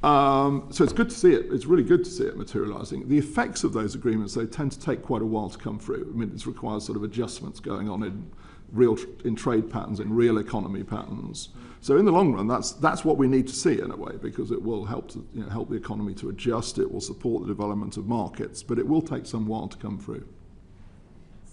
So it's good to see it. It's really good to see it materialising. The effects of those agreements, they tend to take quite a while to come through. I mean, it requires sort of adjustments going on in trade patterns, in real economy patterns. So in the long run, that's what we need to see in a way, because it will help to help the economy to adjust. It will support the development of markets, but it will take some while to come through.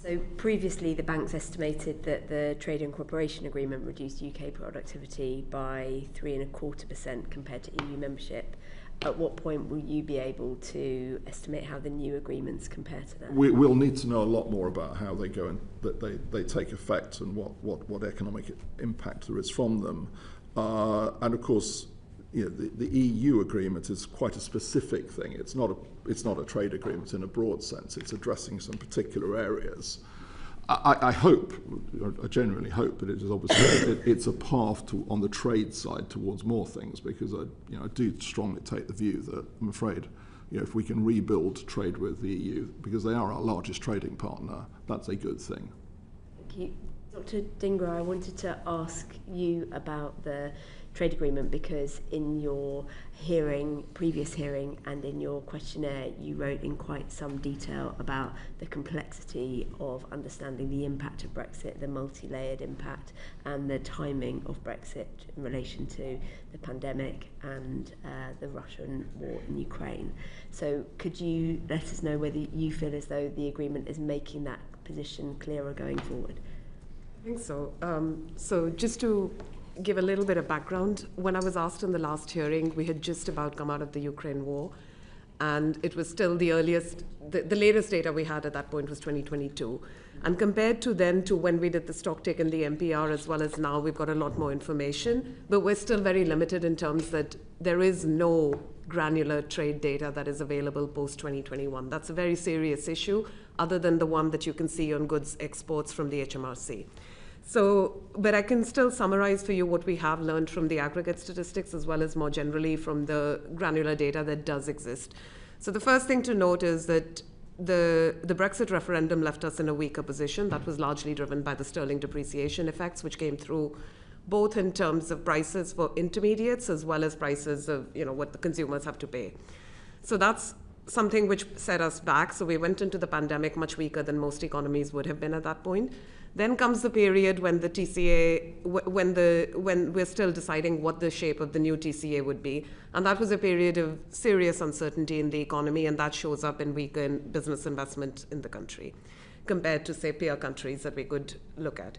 So previously, the banks estimated that the Trade and Cooperation Agreement reduced UK productivity by 3.25% compared to EU membership. At what point will you be able to estimate how the new agreements compare to that? We'll need to know a lot more about how they go and that they take effect and what economic impact there is from them. And of course, the EU agreement is quite a specific thing. It's not a trade agreement in a broad sense. It's addressing some particular areas. I genuinely hope that it is obviously it's a path on the trade side towards more things, because I do strongly take the view that I'm afraid if we can rebuild trade with the EU, because they are our largest trading partner, that's a good thing. Thank you. Dr. Dhingra, I wanted to ask you about the trade agreement, because in your previous hearing and in your questionnaire, you wrote in quite some detail about the complexity of understanding the impact of Brexit, the multi-layered impact and the timing of Brexit in relation to the pandemic and the Russian war in Ukraine. So could you let us know whether you feel as though the agreement is making that position clearer going forward? I think so. So just to give a little bit of background, when I was asked in the last hearing, we had just about come out of the Ukraine war, and it was still the latest data we had at that point was 2022. And compared to then to when we did the stocktake and the MPR as well as now, we've got a lot more information, but we're still very limited in terms that there is no granular trade data that is available post-2021. That's a very serious issue, other than the one that you can see on goods exports from the HMRC. So, but I can still summarize for you what we have learned from the aggregate statistics as well as more generally from the granular data that does exist. So the first thing to note is that the Brexit referendum left us in a weaker position. That was largely driven by the sterling depreciation effects, which came through both in terms of prices for intermediates as well as prices of what the consumers have to pay. So that's something which set us back. So we went into the pandemic much weaker than most economies would have been at that point. Then comes the period when the TCA, when we're still deciding what the shape of the new TCA would be. And that was a period of serious uncertainty in the economy, and that shows up in weaker business investment in the country, compared to, say, peer countries that we could look at.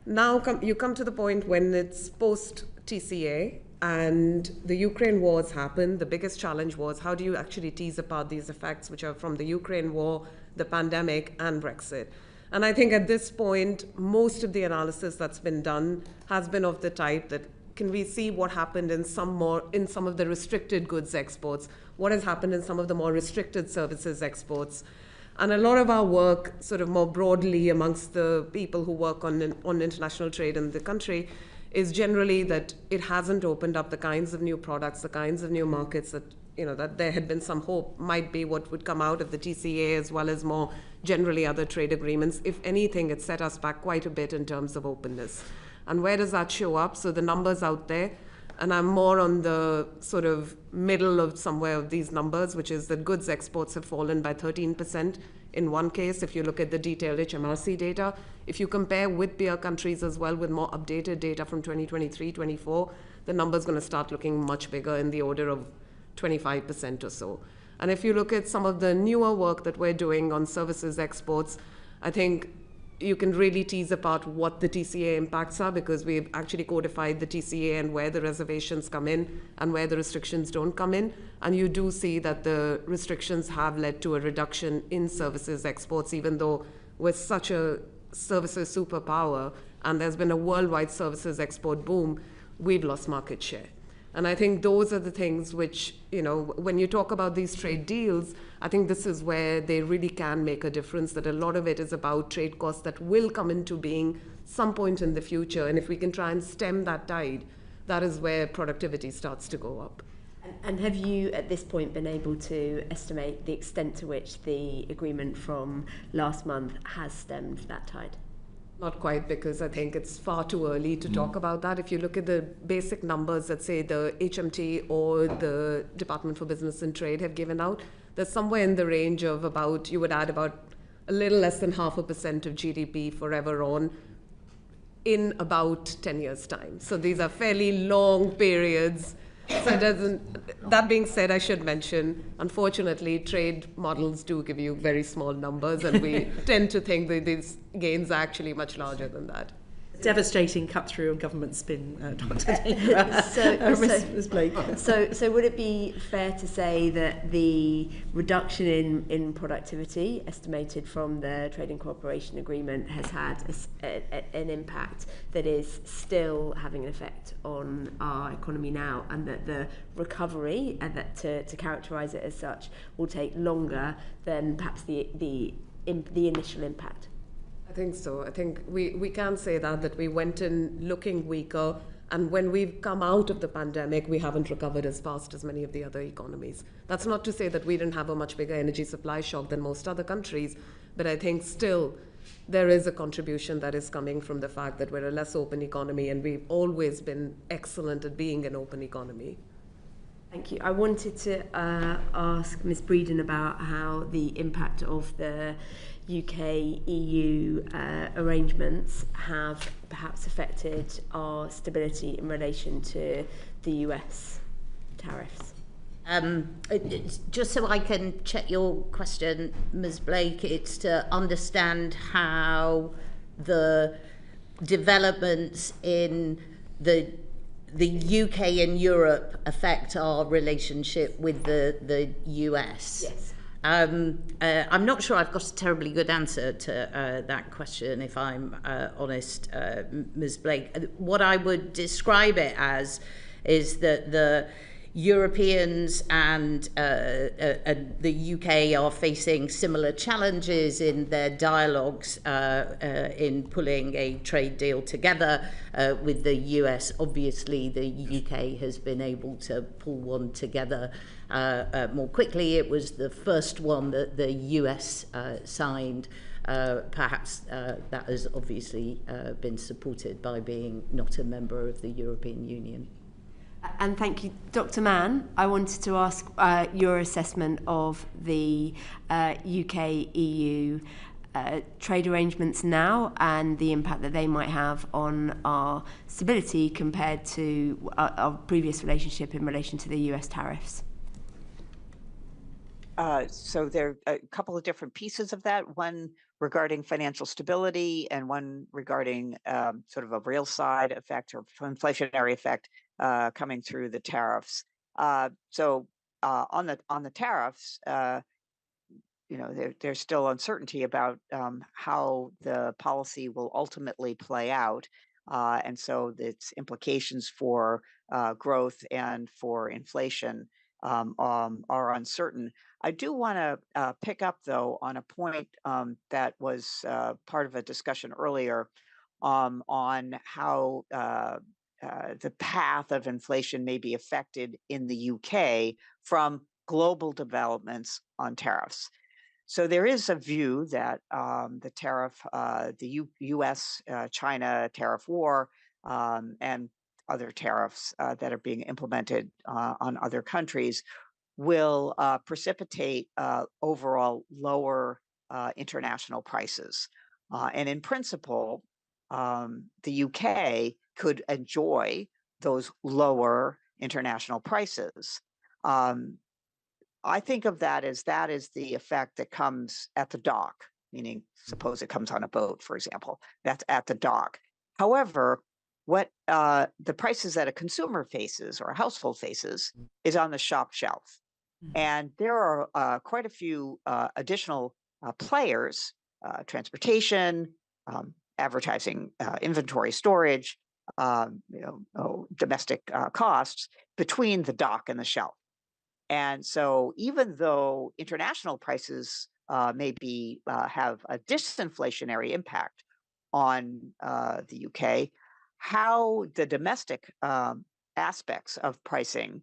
Now you come to the point when it's post-TCA, and the Ukraine war has happened. The biggest challenge was, how do you actually tease apart these effects, which are from the Ukraine war, the pandemic, and Brexit? And I think at this point, most of the analysis that's been done has been of the type that, can we see what happened in some of the restricted goods exports, what has happened in some of the more restricted services exports. And a lot of our work, sort of more broadly amongst the people who work on international trade in the country, is generally that it hasn't opened up the kinds of new products, the kinds of new markets that that there had been some hope might be what would come out of the TCA, as well as more generally other trade agreements. If anything, it set us back quite a bit in terms of openness. And where does that show up? So the numbers out there, and I'm more on the sort of middle of somewhere of these numbers, which is that goods exports have fallen by 13% in one case, if you look at the detailed HMRC data. If you compare with peer countries as well, with more updated data from 2023-24, the number's going to start looking much bigger, in the order of 25% or so. And if you look at some of the newer work that we're doing on services exports, I think you can really tease apart what the TCA impacts are, because we've actually codified the TCA and where the reservations come in and where the restrictions don't come in. And you do see that the restrictions have led to a reduction in services exports, even though we're such a services superpower and there's been a worldwide services export boom, we've lost market share. And I think those are the things which, when you talk about these trade deals, I think this is where they really can make a difference, that a lot of it is about trade costs that will come into being some point in the future. And if we can try and stem that tide, that is where productivity starts to go up. And have you, at this point, been able to estimate the extent to which the agreement from last month has stemmed that tide? Not quite, because I think it's far too early to talk about that. If you look at the basic numbers that say the HMT or the Department for Business and Trade have given out, there's somewhere in the range of about, you would add about a little less than 0.5% of GDP forever on in about 10 years' time. So these are fairly long periods. So that being said, I should mention, unfortunately, trade models do give you very small numbers, and we tend to think that these gains are actually much larger than that. Devastating cut through on government spin, Dr. Dhingra. Ms. Blake. So would it be fair to say that the reduction in productivity estimated from the Trading Cooperation Agreement has had an impact that is still having an effect on our economy now, and that the recovery, and that to characterise it as such, will take longer than perhaps the initial impact? I think so. I think we can say that we went in looking weaker, and when we've come out of the pandemic, we haven't recovered as fast as many of the other economies. That's not to say that we didn't have a much bigger energy supply shock than most other countries, but I think still there is a contribution that is coming from the fact that we're a less open economy, and we've always been excellent at being an open economy. Thank you. I wanted to ask Ms. Breeden about how the impact of the UK-EU arrangements have perhaps affected our stability in relation to the US tariffs. Just so I can check your question, Ms. Blake, it's to understand how the developments in the UK and Europe affect our relationship with the US. Yes. I'm not sure I've got a terribly good answer to that question, if I'm honest, Ms. Blake. What I would describe it as is that the Europeans and the UK are facing similar challenges in their dialogues in pulling a trade deal together with the US. Obviously, the UK has been able to pull one together more quickly. It was the first one that the US signed. Perhaps that has obviously been supported by being not a member of the European Union. And thank you. Dr. Mann, I wanted to ask your assessment of the UK-EU trade arrangements now and the impact that they might have on our stability compared to our previous relationship in relation to the US tariffs. So there are a couple of different pieces of that, one regarding financial stability and one regarding sort of a real side effect or inflationary effect coming through the tariffs. So on the tariffs, there's still uncertainty about how the policy will ultimately play out. And so its implications for growth and for inflation are uncertain. I do want to pick up, though, on a point that was part of a discussion earlier on how the path of inflation may be affected in the UK from global developments on tariffs. So there is a view that the tariff, the US-China tariff war and other tariffs that are being implemented on other countries will precipitate overall lower international prices. And in principle, the UK could enjoy those lower international prices. I think of that as the effect that comes at the dock. meaning suppose it comes on a boat, for example, that's at the dock. However, what the prices that a consumer faces or a household faces is on the shop shelf. And there are quite a few additional players, transportation, advertising, inventory storage, domestic costs between the dock and the shelf. And so even though international prices maybe have a disinflationary impact on the UK, how the domestic aspects of pricing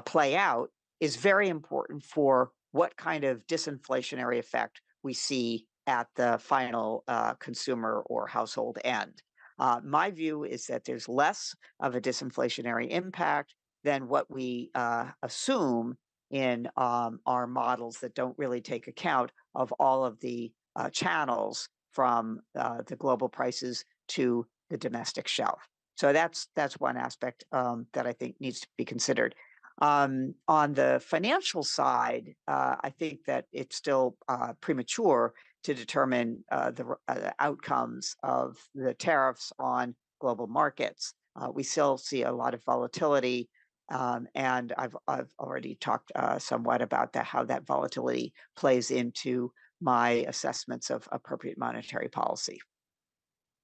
play out is very important for what kind of disinflationary effect we see at the final consumer or household end. My view is that there's less of a disinflationary impact than what we assume in our models that don't really take account of all of the channels from the global prices to the domestic shelf. So that's one aspect that I think needs to be considered. On the financial side, I think that it's still premature to determine the outcomes of the tariffs on global markets. We still see a lot of volatility, and I've already talked somewhat about how that volatility plays into my assessments of appropriate monetary policy.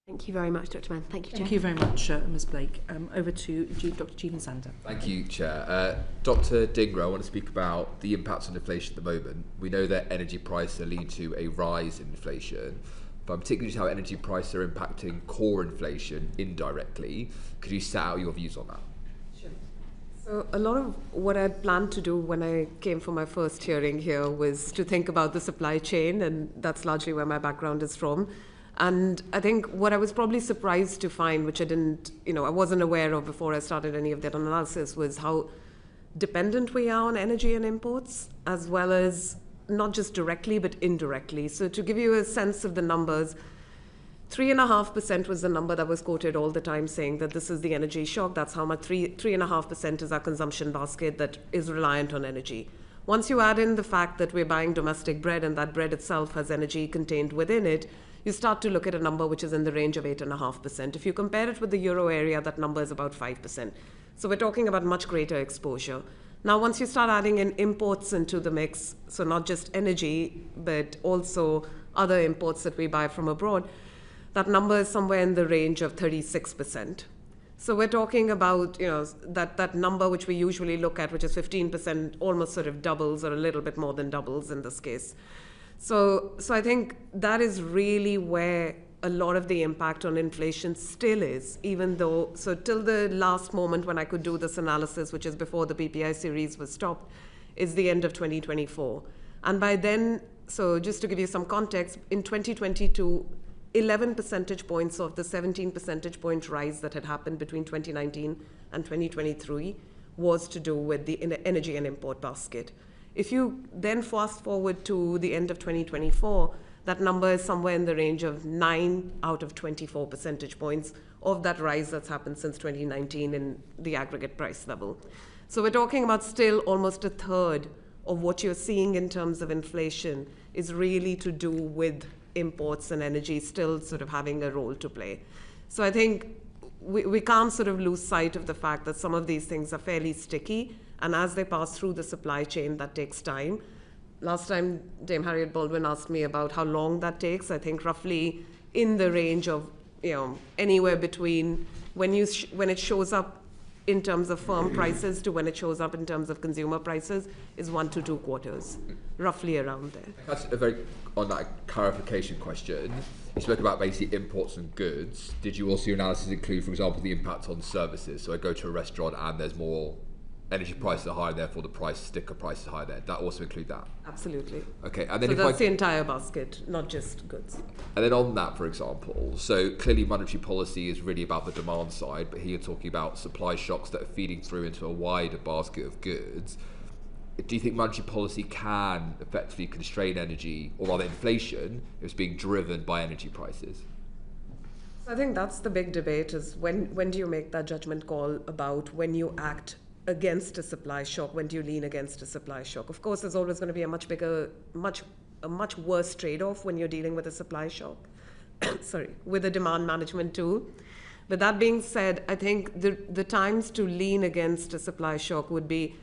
Thank you very much, Dr. Mann. Thank you, Chair. Thank you very much, Ms. Blake. Over to Dr. Jeevan Sander. Thank you, Chair. Dr. Dhingra, I want to speak about the impacts on inflation at the moment. We know that energy prices are leading to a rise in inflation, but I'm particularly interested how energy prices are impacting core inflation indirectly. Could you set out your views on that? Sure. So a lot of what I planned to do when I came for my first hearing here was to think about the supply chain, and that's largely where my background is from. And I think what I was probably surprised to find, which I wasn't aware of before I started any of that analysis, was how dependent we are on energy and imports, as well as not just directly, but indirectly. So to give you a sense of the numbers, 3.5% was the number that was quoted all the time, saying that this is the energy shock. That's how much 3.5% is our consumption basket that is reliant on energy. Once you add in the fact that we're buying domestic bread and that bread itself has energy contained within it, you start to look at a number which is in the range of 8.5%. If you compare it with the euro area, that number is about 5%. So we're talking about much greater exposure. Now, once you start adding in imports into the mix, so not just energy, but also other imports that we buy from abroad, that number is somewhere in the range of 36%. So we're talking about, that number which we usually look at, which is 15%, almost sort of doubles or a little bit more than doubles in this case. So I think that is really where a lot of the impact on inflation still is, even though, so till the last moment when I could do this analysis, which is before the PPI series was stopped, is the end of 2024. And by then, so just to give you some context, in 2022, 11 percentage points of the 17 percentage point rise that had happened between 2019 and 2023 was to do with the energy and import basket. If you then fast forward to the end of 2024, that number is somewhere in the range of 9 out of 24 percentage points of that rise that's happened since 2019 in the aggregate price level. So we're talking about still almost a third of what you're seeing in terms of inflation is really to do with imports and energy still sort of having a role to play. So I think we can't sort of lose sight of the fact that some of these things are fairly sticky, and as they pass through the supply chain, that takes time. Last time, Dame Harriet Baldwin asked me about how long that takes. I think roughly in the range of, anywhere between when it shows up in terms of firm prices to when it shows up in terms of consumer prices is 1 to 2 quarters, roughly around there. That's on that clarification question. You spoke about basically imports and goods. Did you also, your analysis include, for example, the impact on services? So I go to a restaurant and there's more energy prices are higher, therefore the sticker price is higher there. That also include that? Absolutely. Okay, and then so that's the entire basket, not just goods. And then on that, for example, so clearly monetary policy is really about the demand side, but here you're talking about supply shocks that are feeding through into a wider basket of goods. Do you think monetary policy can effectively constrain energy, or rather inflation, if it's being driven by energy prices? So I think that's the big debate, is when do you make that judgment call about when you act against a supply shock, when do you lean against a supply shock? Of course, there's always going to be a much a much worse trade-off when you're dealing with a supply shock, sorry, with a demand management tool. But that being said, I think the times to lean against a supply shock would be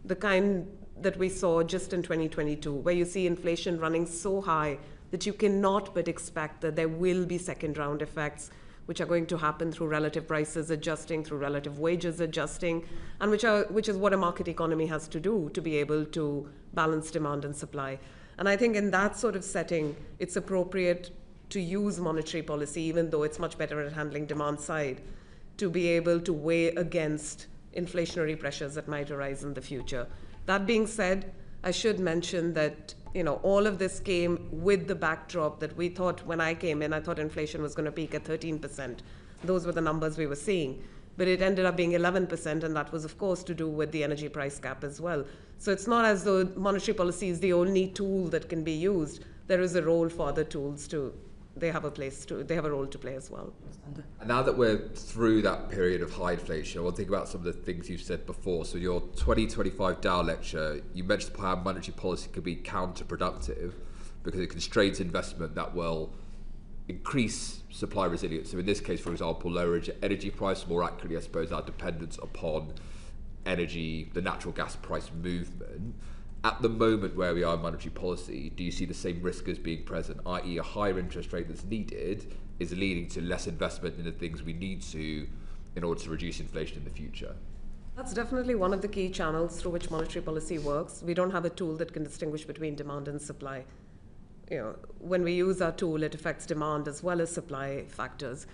the kind that we saw just in 2022, where you see inflation running so high that you cannot but expect that there will be second round effects, which are going to happen through relative prices adjusting, through relative wages adjusting, and which is what a market economy has to do to be able to balance demand and supply. And I think in that sort of setting, it's appropriate to use monetary policy, even though it's much better at handling demand side, to be able to weigh against inflationary pressures that might arise in the future. That being said, I should mention that all of this came with the backdrop that we thought, when I came in, I thought inflation was going to peak at 13%. Those were the numbers we were seeing. But it ended up being 11%, and that was, of course, to do with the energy price cap as well. So it's not as though monetary policy is the only tool that can be used. There is a role for other tools too. They have a role to play as well. And now that we're through that period of high inflation, I want to think about some of the things you've said before. So your 2025 Dow lecture, you mentioned how monetary policy could be counterproductive because it constrains investment that will increase supply resilience. So in this case, for example, lower energy price, more accurately, I suppose, our dependence upon energy, the natural gas price movement. At the moment where we are in monetary policy, do you see the same risk as being present, i.e. a higher interest rate that's needed is leading to less investment in the things we need to in order to reduce inflation in the future? That's definitely one of the key channels through which monetary policy works. We don't have a tool that can distinguish between demand and supply. When we use our tool, it affects demand as well as supply factors.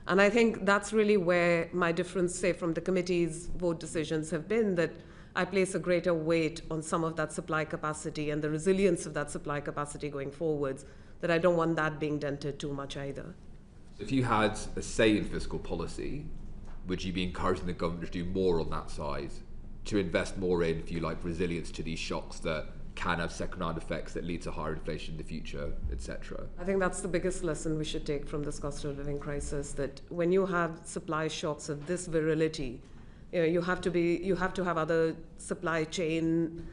And I think that's really where my difference, say, from the committee's vote decisions have been, that I place a greater weight on some of that supply capacity and the resilience of that supply capacity going forwards, that I don't want that being dented too much either. If you had a say in fiscal policy, would you be encouraging the government to do more on that side, to invest more in, if you like, resilience to these shocks that can have second-round effects that lead to higher inflation in the future, etc.? I think that's the biggest lesson we should take from this cost of living crisis, that when you have supply shocks of this virility, you have to have other supply chain,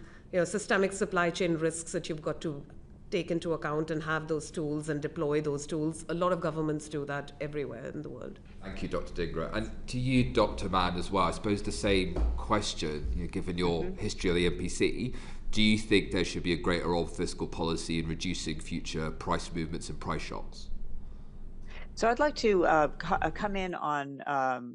systemic supply chain risks that you've got to take into account and have those tools and deploy those tools. A lot of governments do that everywhere in the world. Thank you, Dr. Dhingra. And to you, Dr. Mann, as well, I suppose the same question, given your history of the MPC, do you think there should be a greater role for fiscal policy in reducing future price movements and price shocks? So I'd like to come in on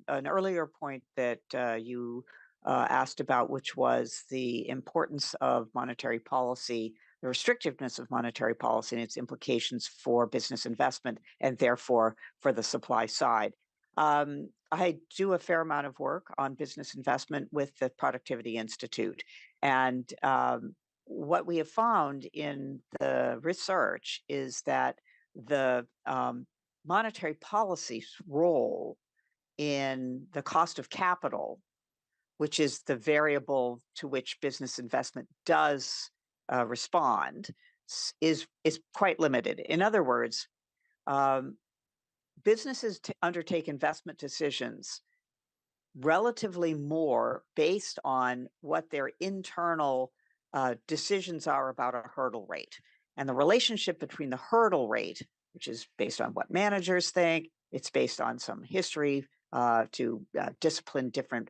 an earlier point that you asked about, which was the importance of monetary policy, the restrictiveness of monetary policy and its implications for business investment and therefore for the supply side. I do a fair amount of work on business investment with the Productivity Institute. And what we have found in the research is that the monetary policy's role in the cost of capital, which is the variable to which business investment does respond, is quite limited. In other words, businesses undertake investment decisions relatively more based on what their internal decisions are about a hurdle rate. And the relationship between the hurdle rate, which is based on what managers think, it's based on some history to discipline different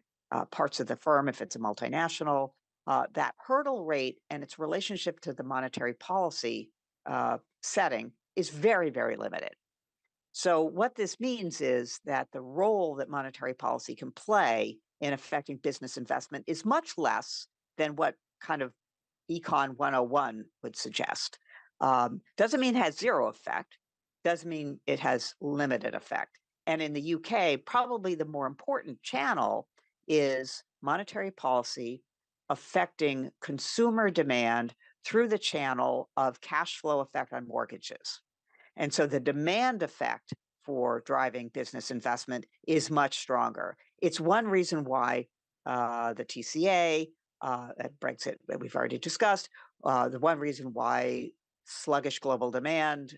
parts of the firm if it's a multinational. That hurdle rate and its relationship to the monetary policy setting is very, very limited. So what this means is that the role that monetary policy can play in affecting business investment is much less than what kind of Econ 101 would suggest. Doesn't mean it has zero effect, doesn't mean it has limited effect. And in the UK, probably the more important channel is monetary policy affecting consumer demand through the channel of cash flow effect on mortgages. And so the demand effect for driving business investment is much stronger. It's one reason why the TCA, at Brexit, that we've already discussed, the one reason why sluggish global demand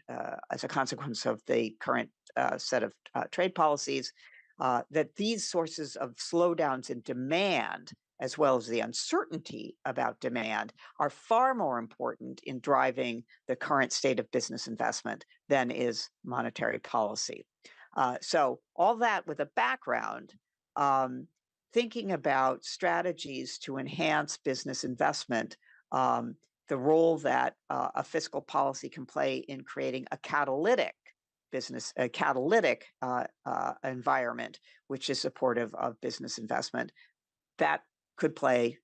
as a consequence of the current set of trade policies, that these sources of slowdowns in demand as well as the uncertainty about demand, are far more important in driving the current state of business investment than is monetary policy. So all that with a background, thinking about strategies to enhance business investment, the role that a fiscal policy can play in creating a catalytic environment which is supportive of business investment, that could play,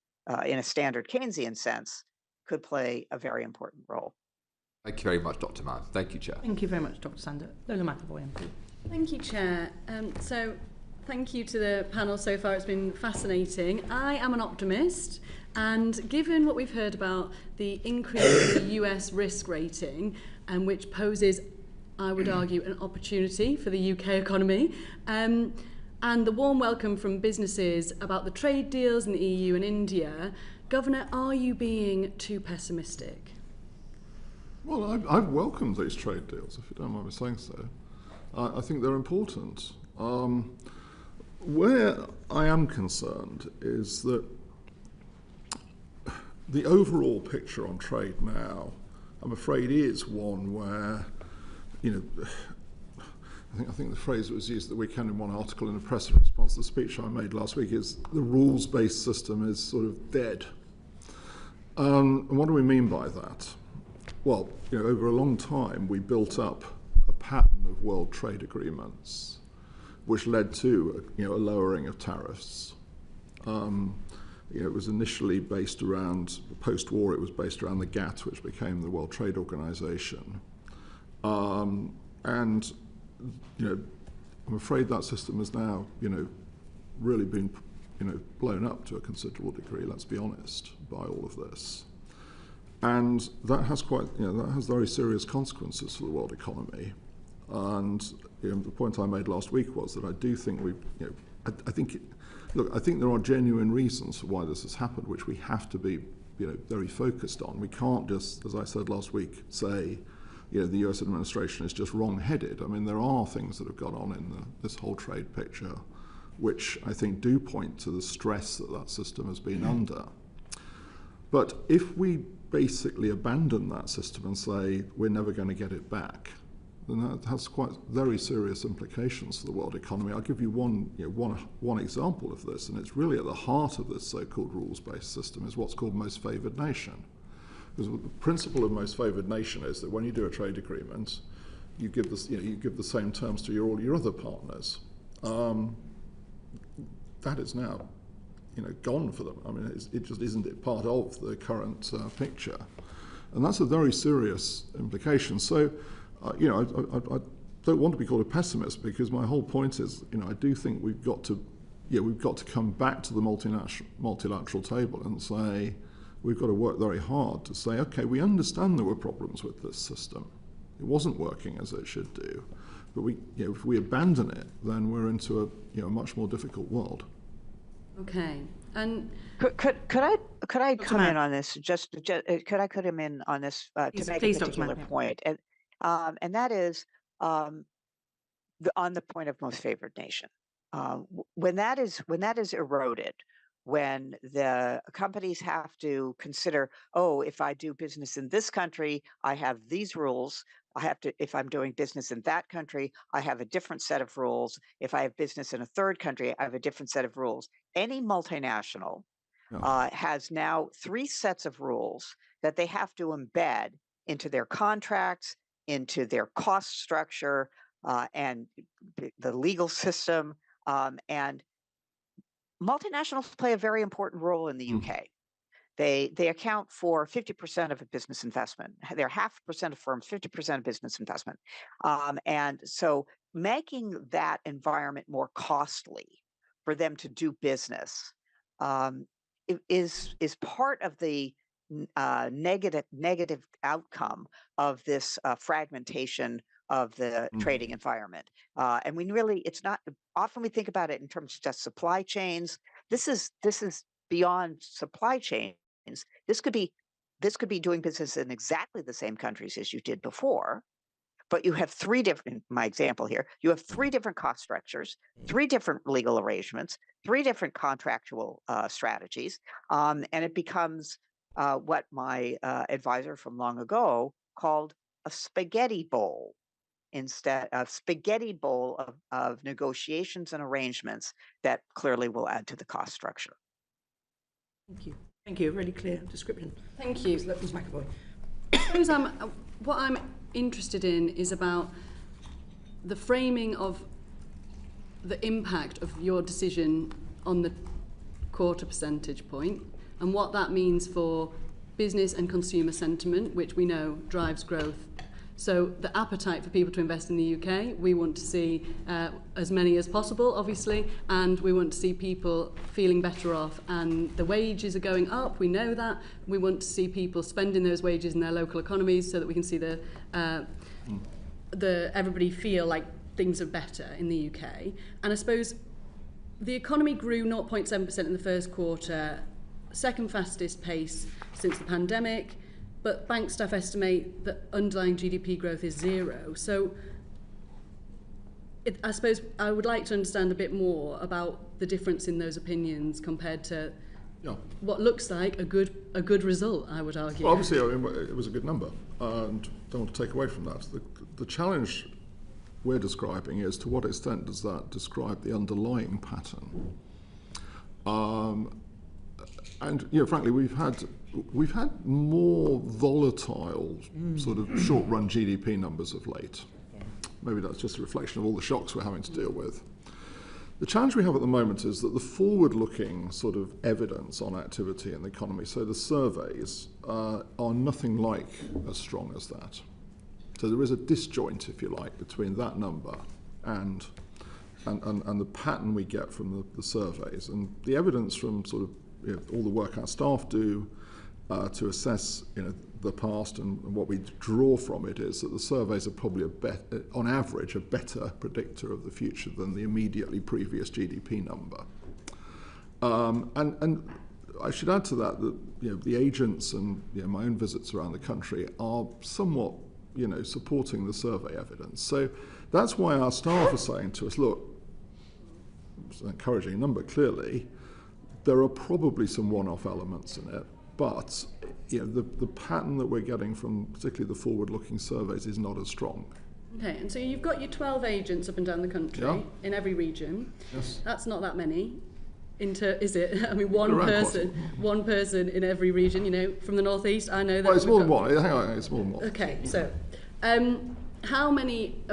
in a standard Keynesian sense, could play a very important role. Thank you very much, Dr. Mann. Thank you, Chair. Thank you very much, Dr. Sander. Lola McAvoy, MP. Thank you, Chair. So thank you to the panel so far. It's been fascinating. I am an optimist, and given what we've heard about the increase in the US risk rating, which poses, I would argue, an opportunity for the UK economy, and the warm welcome from businesses about the trade deals in the EU and India, Governor, are you being too pessimistic? Well, I've welcomed these trade deals, if you don't mind me saying so. I think they're important. Where I am concerned is that the overall picture on trade now, I'm afraid, is one where, I think the phrase that was used at the weekend in one article in the press in response to the speech I made last week is the rules-based system is sort of dead. And what do we mean by that? Well, over a long time we built up a pattern of world trade agreements which led to a lowering of tariffs. It was initially based around, post-war it was based around the GATT, which became the World Trade Organization. And I'm afraid that system has now, really been, blown up to a considerable degree, let's be honest, by all of this. And that has that has very serious consequences for the world economy. And the point I made last week was that I do think I think there are genuine reasons for why this has happened, which we have to be, very focused on. We can't just, as I said last week, say, the US administration is just wrong-headed. I mean, there are things that have gone on in this whole trade picture, which I think do point to the stress that system has been under. But if we basically abandon that system and say we're never going to get it back, then that has quite very serious implications for the world economy. I'll give you one example of this, and it's really at the heart of this so-called rules-based system, is what's called most favored nation. Because the principle of most favored nation is that when you do a trade agreement, you give this, you give the same terms to all your other partners. That is now, gone for them. I mean, it just isn't part of the current picture, and that's a very serious implication. So, I don't want to be called a pessimist, because my whole point is, I do think we've got to come back to the multilateral table and say we've got to work very hard to say, okay, we understand there were problems with this system. It wasn't working as it should do, but if we abandon it, then we're into a much more difficult world. Okay, and could I come in on this? Could I come in on this to make a particular point? And that is on the point of most favored nation. When that is eroded, when the companies have to consider, if I do business in this country, I have these rules. If I'm doing business in that country, I have a different set of rules. If I have business in a third country, I have a different set of rules. Any multinational has now 3 sets of rules that they have to embed into their contracts, into their cost structure, and the legal system. And multinationals play a very important role in the UK. They account for 50% of a business investment. They're 0.5% of firms, 50% of business investment. And so making that environment more costly for them to do business is part of the negative outcome of this fragmentation of the trading environment. And it's not, often we think about it in terms of just supply chains. This is beyond supply chains. This could be doing business in exactly the same countries as you did before, but you have three different, my example here, you have three different cost structures, three different legal arrangements, three different contractual strategies, and it becomes what my advisor from long ago called a spaghetti bowl, instead of spaghetti bowl of negotiations and arrangements that clearly will add to the cost structure. Thank you. Thank you. Really clear description. Thank you. Ms. McAvoy. I suppose what I'm interested in is about the framing of the impact of your decision on the 0.25 percentage point and what that means for business and consumer sentiment, which we know drives growth. So the appetite for people to invest in the UK, we want to see as many as possible, obviously, and we want to see people feeling better off. And the wages are going up, we know that. We want to see people spending those wages in their local economies so that we can see everybody feel like things are better in the UK. And I suppose the economy grew 0.7% in the first quarter, second fastest pace since the pandemic. But bank staff estimate that underlying GDP growth is 0. So I suppose I would like to understand a bit more about the difference in those opinions compared to what looks like a good result, I would argue. Well, obviously, I mean, it was a good number, and don't want to take away from that. The challenge we're describing is to what extent does that describe the underlying pattern? And frankly, we've had more volatile sort of short-run GDP numbers of late. Maybe that's just a reflection of all the shocks we're having to deal with. The challenge we have at the moment is that the forward-looking sort of evidence on activity in the economy, so the surveys, are nothing like as strong as that. So there is a disjoint, if you like, between that number and the pattern we get from the surveys. And the evidence from sort of all the work our staff do to assess the past and what we draw from it is that the surveys are probably on average a better predictor of the future than the immediately previous GDP number. And I should add to that the agents and my own visits around the country are somewhat supporting the survey evidence. So that's why our staff are saying to us, look, it's an encouraging number clearly. There are probably some one-off elements in it, but the pattern that we're getting from particularly the forward-looking surveys is not as strong. Okay, and so you've got your 12 agents up and down the country in every region. Yes. That's not that many. Is it? I mean, one person in every region. From the northeast, I know that. Well, it's more than one. Hang on, it's more than one. Okay, so. How many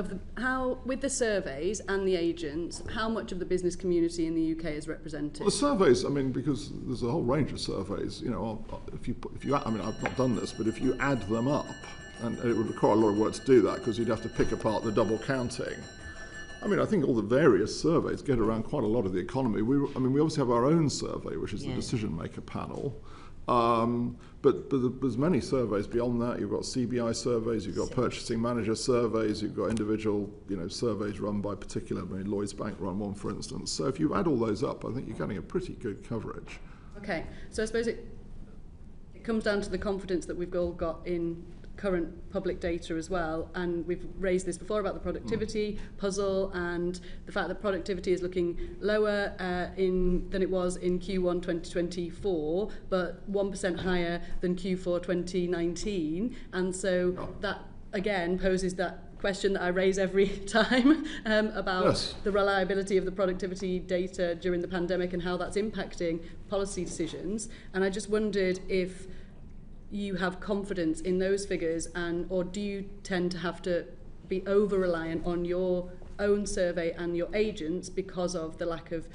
with the surveys and the agents, how much of the business community in the UK is represented? Well, the surveys, I mean, because there's a whole range of surveys, if you I mean, I've not done this, but if you add them up, and it would require a lot of work to do that because you'd have to pick apart the double counting. I mean, I think all the various surveys get around quite a lot of the economy. We obviously have our own survey, which is the decision maker panel. But there's many surveys beyond that. You've got CBI surveys, you've got purchasing manager surveys, you've got individual surveys run by particular. I mean, Lloyds Bank run one, for instance. So if you add all those up, I think you're getting a pretty good coverage. Okay, so I suppose it comes down to the confidence that we've all got in current public data as well, and we've raised this before about the productivity puzzle and the fact that productivity is looking lower than it was in Q1 2024, but 1% higher than Q4 2019, and so that again poses that question that I raise every time about the reliability of the productivity data during the pandemic and how that's impacting policy decisions. And I just wondered if you have confidence in those figures, or do you tend to have to be over-reliant on your own survey and your agents because of the lack of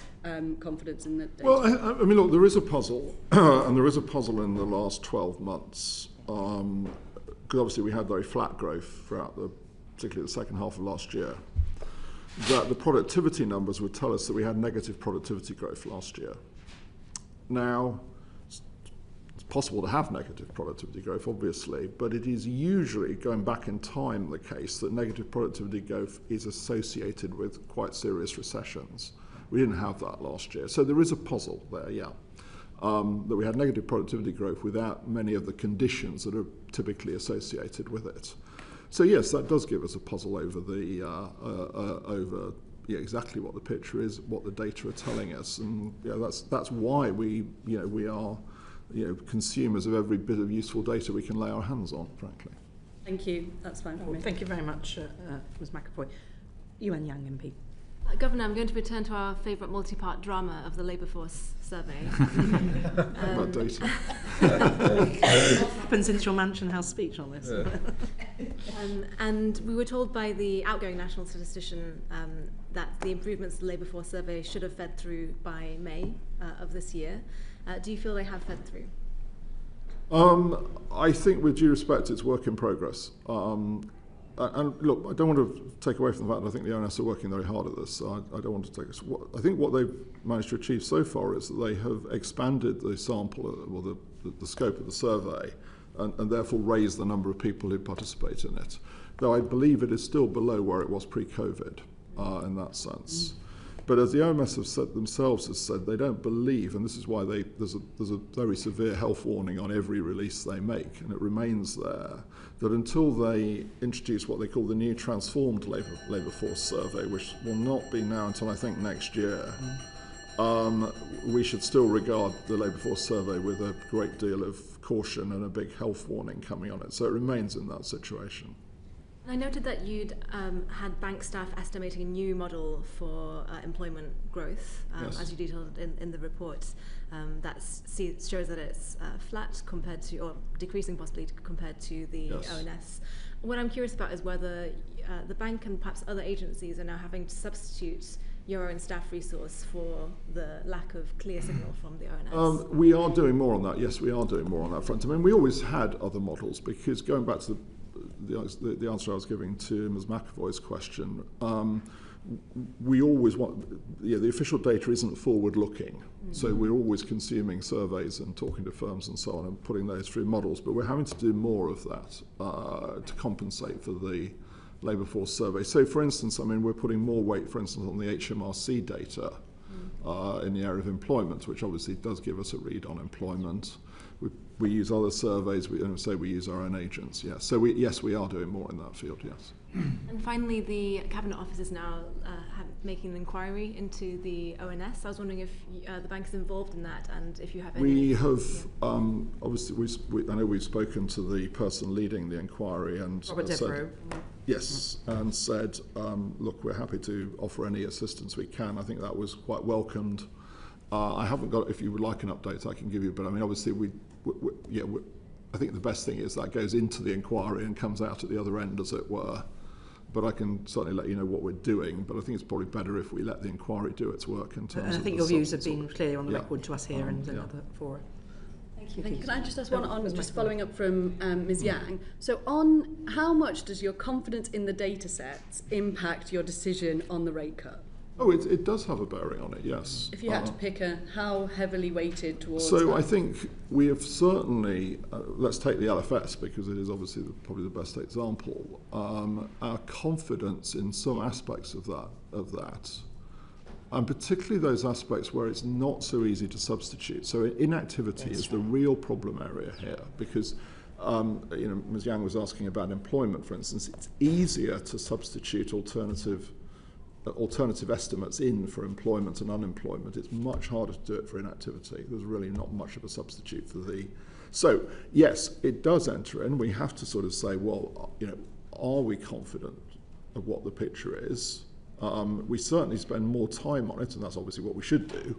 confidence in the data? Well, I mean, look, there is a puzzle, and there is a puzzle in the last 12 months, because obviously we had very flat growth throughout particularly the second half of last year, that the productivity numbers would tell us that we had negative productivity growth last year. Now, it's possible to have negative productivity growth, obviously, but it is usually, going back in time, the case that negative productivity growth is associated with quite serious recessions. We didn't have that last year. So there is a puzzle there, that we had negative productivity growth without many of the conditions that are typically associated with it. So yes, that does give us a puzzle over the over exactly what the picture is, what the data are telling us, and that's why we are consumers of every bit of useful data we can lay our hands on, frankly. Thank you. That's fine for me. Thank you very much, Ms McAvoy. Yuan Yang MP. Governor, I'm going to return to our favourite multi-part drama of the labour force survey. About data. What happened since your Mansion House speech on this? And we were told by the outgoing national statistician that the improvements to the labour force survey should have fed through by May of this year. Do you feel they have fed through? I think, with due respect, it's work in progress. And look, I don't want to take away from the fact that I think the ONS are working very hard at this. So I don't want to take. I think what they've managed to achieve so far is that they have expanded the sample, or the scope of the survey, and therefore raised the number of people who participate in it. Though I believe it is still below where it was pre-COVID in that sense. But as the OMS have said themselves, they don't believe, and this is why there's a very severe health warning on every release they make, and it remains there, that until they introduce what they call the new transformed labour force survey, which will not be now until I think next year, we should still regard the labour force survey with a great deal of caution and a big health warning coming on it. So it remains in that situation. I noted that you'd had bank staff estimating a new model for employment growth, Yes. as you detailed in the report. That shows that it's flat compared to, or decreasing possibly compared to the Yes. ONS. What I'm curious about is whether the bank and perhaps other agencies are now having to substitute your own staff resource for the lack of clear signal from the ONS. We are doing more on that. Yes, we are doing more on that front. I mean, we always had other models, because going back to the answer I was giving to Ms McAvoy's question, we always want, the official data isn't forward-looking, so we're always consuming surveys and talking to firms and so on and putting those through models, but we're having to do more of that to compensate for the labour force survey. So, for instance, I mean, we're putting more weight, for instance, on the HMRC data in the area of employment, which obviously does give us a read on employment. We use other surveys, we use our own agents, yes. So we are doing more in that field, yes. And finally, the Cabinet Office is now making an inquiry into the ONS. I was wondering if the bank is involved in that, and if you have any... We have, obviously, I know we've spoken to the person leading the inquiry and said, yes, and said, look, we're happy to offer any assistance we can. I think that was quite welcomed. I haven't got, if you would like an update, I can give you, but I mean, obviously, I think the best thing is that goes into the inquiry and comes out at the other end, as it were. But I can certainly let you know what we're doing, but I think it's probably better if we let the inquiry do its work in terms of... I think your views have been clear on the record to us here and in other fora. Thank you. Can I just ask one on, just following up from Ms Yang? So on how much does your confidence in the data sets impact your decision on the rate cut? Oh, it does have a bearing on it, yes. If you had to pick how heavily weighted towards So that? I think we have certainly, let's take the LFS because it is obviously probably the best example. Our confidence in some aspects of that, and particularly those aspects where it's not so easy to substitute. So inactivity is the real problem area here, because Ms Yang was asking about employment, for instance. It's easier to substitute alternative estimates in for employment and unemployment. It's much harder to do it for inactivity. There's really not much of a substitute for the... So, yes, it does enter in. We have to sort of say, well, are we confident of what the picture is? We certainly spend more time on it, and that's obviously what we should do,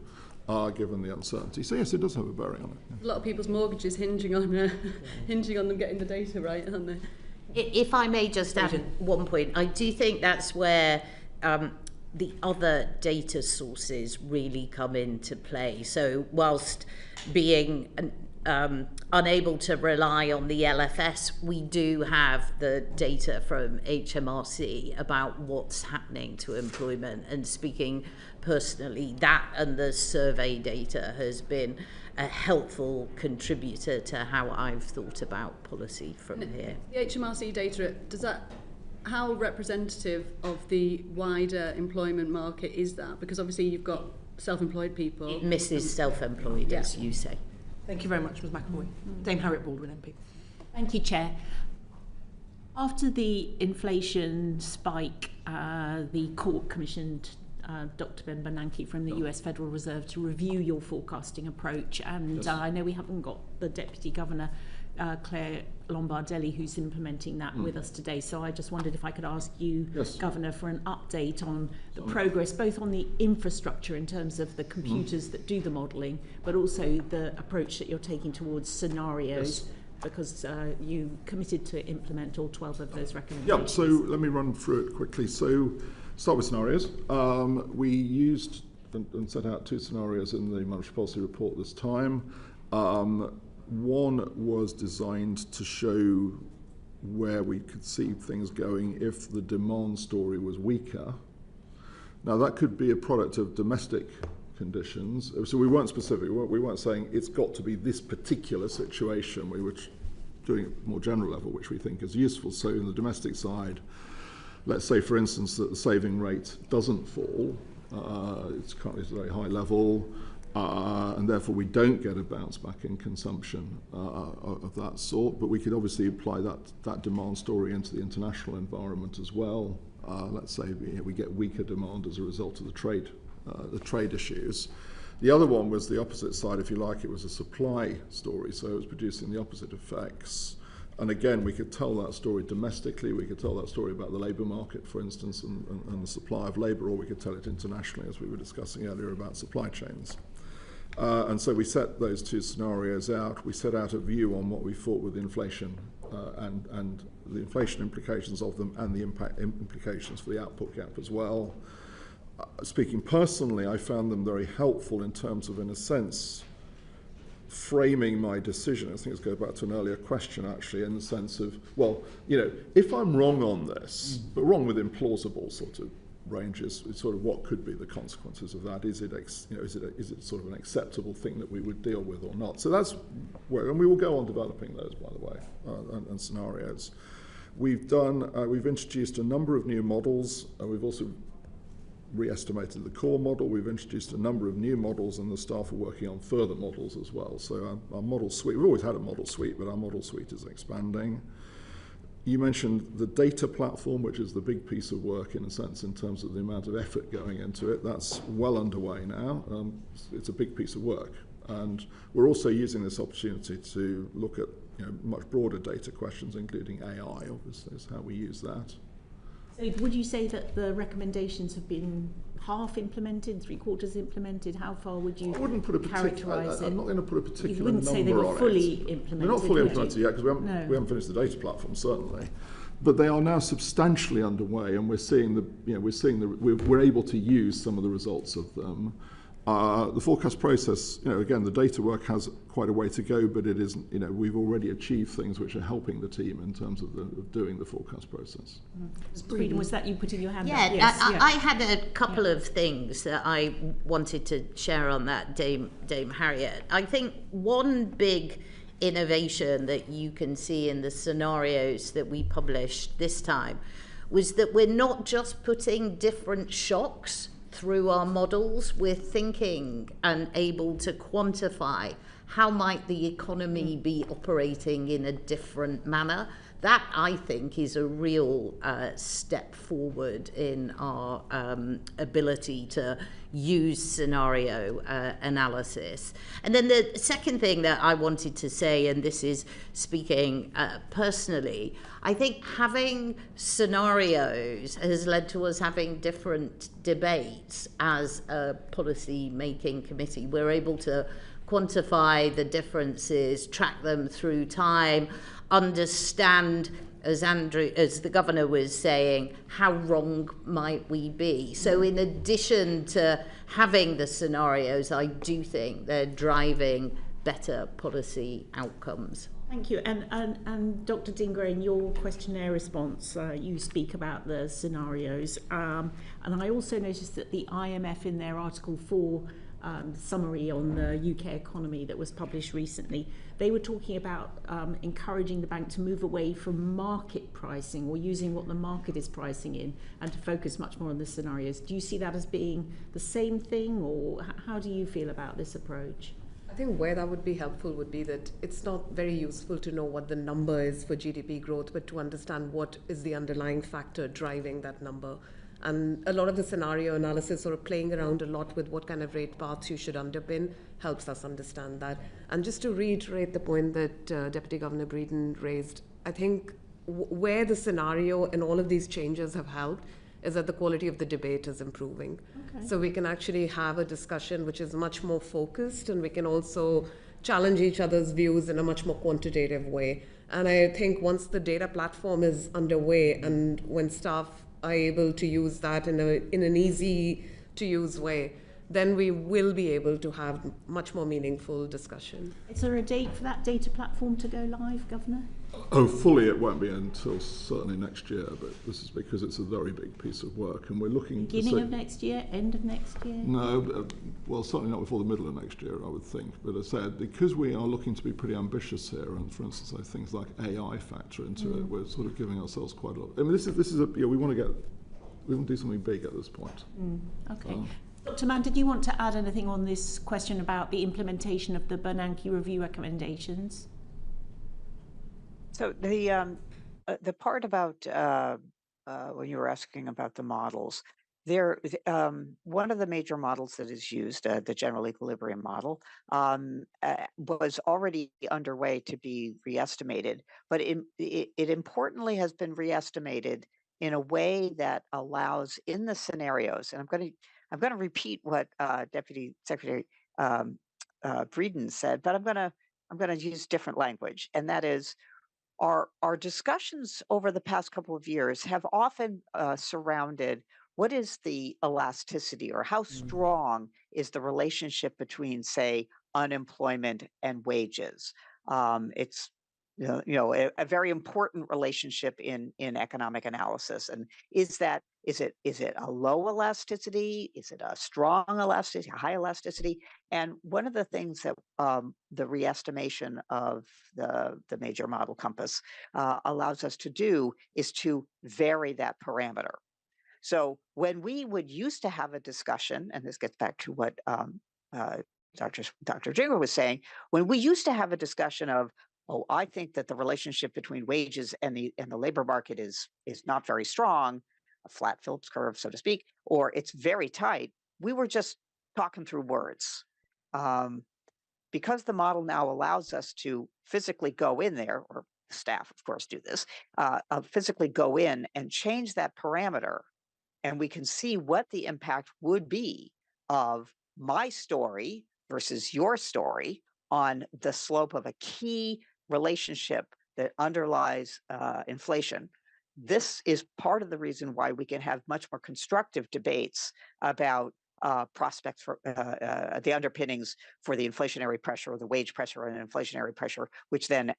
given the uncertainty. So, yes, it does have a bearing on it. Yeah. A lot of people's mortgages hinging on them getting the data right, aren't they? If I may just add one point, I do think that's where the other data sources really come into play. So whilst being unable to rely on the LFS, we do have the data from HMRC about what's happening to employment. And speaking personally, that and the survey data has been a helpful contributor to how I've thought about policy from here. The HMRC data, how representative of the wider employment market is that? Because obviously you've got self-employed people. It misses self-employed, as you say. Thank you very much, Ms McAvoy. Dame Harriet Baldwin, MP. Thank you, Chair. After the inflation spike, the court commissioned Dr. Ben Bernanke from the US Federal Reserve to review your forecasting approach. And Yes. I know we haven't got the Deputy Governor, Claire Lombardelli, who's implementing that with us today. So I just wondered if I could ask you, Yes. Governor, for an update on the progress, both on the infrastructure in terms of the computers that do the modelling, but also the approach that you're taking towards scenarios. Yes. Because you committed to implement all 12 of those recommendations. Yeah, so let me run through it quickly. So start with scenarios. We used and set out 2 scenarios in the monetary policy report this time. One was designed to show where we could see things going if the demand story was weaker. Now that could be a product of domestic conditions. So we weren't specific. We weren't saying it's got to be this particular situation. We were doing it at a more general level, which we think is useful. So in the domestic side, let's say, for instance, that the saving rate doesn't fall. It's currently at a very high level, and therefore we don't get a bounce back in consumption of that sort. But we could obviously apply that demand story into the international environment as well. Let's say we get weaker demand as a result of the trade issues. The other one was the opposite side, if you like. It was a supply story, so it was producing the opposite effects. And again, we could tell that story domestically. We could tell that story about the labour market, for instance, and the supply of labour, or we could tell it internationally, as we were discussing earlier about supply chains. And so we set those 2 scenarios out. We set out a view on what we thought with inflation and the inflation implications of them, and the implications for the output gap as well. Speaking personally, I found them very helpful in terms of, in a sense, framing my decision. I think it's going back to an earlier question, actually, in the sense of, well, if I'm wrong on this, but wrong with implausible sort of ranges, it's sort of what could be the consequences of that? Is it sort of an acceptable thing that we would deal with or not? So that's where, and we will go on developing those, by the way, and scenarios. We've introduced a number of new models. We've also re-estimated the core model. We've introduced a number of new models, and the staff are working on further models as well. So our model suite, we've always had a model suite, but our model suite is expanding. You mentioned the data platform, which is the big piece of work in a sense in terms of the amount of effort going into it. That's well underway now. It's a big piece of work. And we're also using this opportunity to look at much broader data questions, including AI, obviously, is how we use that. So would you say that the recommendations have been half implemented, 3/4 implemented? How far would you characterise it? I'm not going to put a particular You wouldn't number say they were on fully it. implemented. They're not fully implemented yet, because we haven't finished the data platform, certainly. But they are now substantially underway, and we're able to use some of the results of them. The forecast process, again, the data work has quite a way to go, but it isn't. We've already achieved things which are helping the team in terms of doing the forecast process. Ms. Breeden, was that you putting your hand up? Yeah, Yes, I had a couple of things that I wanted to share on that, Dame Harriet. I think one big innovation that you can see in the scenarios that we published this time was that we're not just putting different shocks through our models, we're thinking and able to quantify how might the economy be operating in a different manner. That, I think, is a real step forward in our ability to use scenario analysis. And then the second thing that I wanted to say, and this is speaking personally, I think having scenarios has led to us having different debates as a policy-making committee. We're able to quantify the differences, track them through time, understand, as the governor was saying, how wrong might we be. So in addition to having the scenarios, I do think they're driving better policy outcomes. Thank you. And Dr. Dhingra, in your questionnaire response, you speak about the scenarios. And I also noticed that the IMF, in their Article 4 summary on the UK economy that was published recently, they were talking about encouraging the bank to move away from market pricing or using what the market is pricing in and to focus much more on the scenarios. Do you see that as being the same thing, or how do you feel about this approach? I I think where that would be helpful would be that it's not very useful to know what the number is for GDP growth, but to understand what is the underlying factor driving that number. And a lot of the scenario analysis, sort of playing around a lot with what kind of rate paths you should underpin, helps us understand that. And just to reiterate the point that Deputy Governor Breeden raised, I think where the scenario and all of these changes have helped is that the quality of the debate is improving. Okay. So we can actually have a discussion which is much more focused, and we can also challenge each other's views in a much more quantitative way. And I think once the data platform is underway, and when staff are able to use that in an easy to use way, then we will be able to have much more meaningful discussion. Is there a date for that data platform to go live, Governor? Oh, fully it won't be until certainly next year, but this is because it's a very big piece of work, and we're looking beginning of next year, end of next year? No, well, certainly not before the middle of next year, I would think. But as I said, because we are looking to be pretty ambitious here, and for instance, I think things like AI factor into it, we're sort of giving ourselves quite a lot. I mean, this is a, we want to do something big at this point. Okay. Dr. Mann, did you want to add anything on this question about the implementation of the Bernanke review recommendations? So the part about when you were asking about the models, one of the major models that is used, the general equilibrium model, was already underway to be reestimated, but it importantly has been reestimated in a way that allows in the scenarios, and I'm going to repeat what Deputy Secretary Breeden said, but I'm going to use different language, and that is our discussions over the past couple of years have often surrounded what is the elasticity, or how strong is the relationship between, say, unemployment and wages. It's a very important relationship in economic analysis. And is it a low elasticity? Is it a strong elasticity, a high elasticity? And one of the things that the re-estimation of the major model compass allows us to do is to vary that parameter. So when we would used to have a discussion, and this gets back to what Dr. Dhingra was saying, when we used to have a discussion of, I think that the relationship between wages and the labor market is not very strong, a flat Phillips curve, so to speak, or it's very tight, we were just talking through words. Because the model now allows us to physically go in there, or staff, of course, do this, physically go in and change that parameter, and we can see what the impact would be of my story versus your story on the slope of a key relationship that underlies inflation. This is part of the reason why we can have much more constructive debates about prospects for the underpinnings for the inflationary pressure, or the wage pressure and inflationary pressure, which then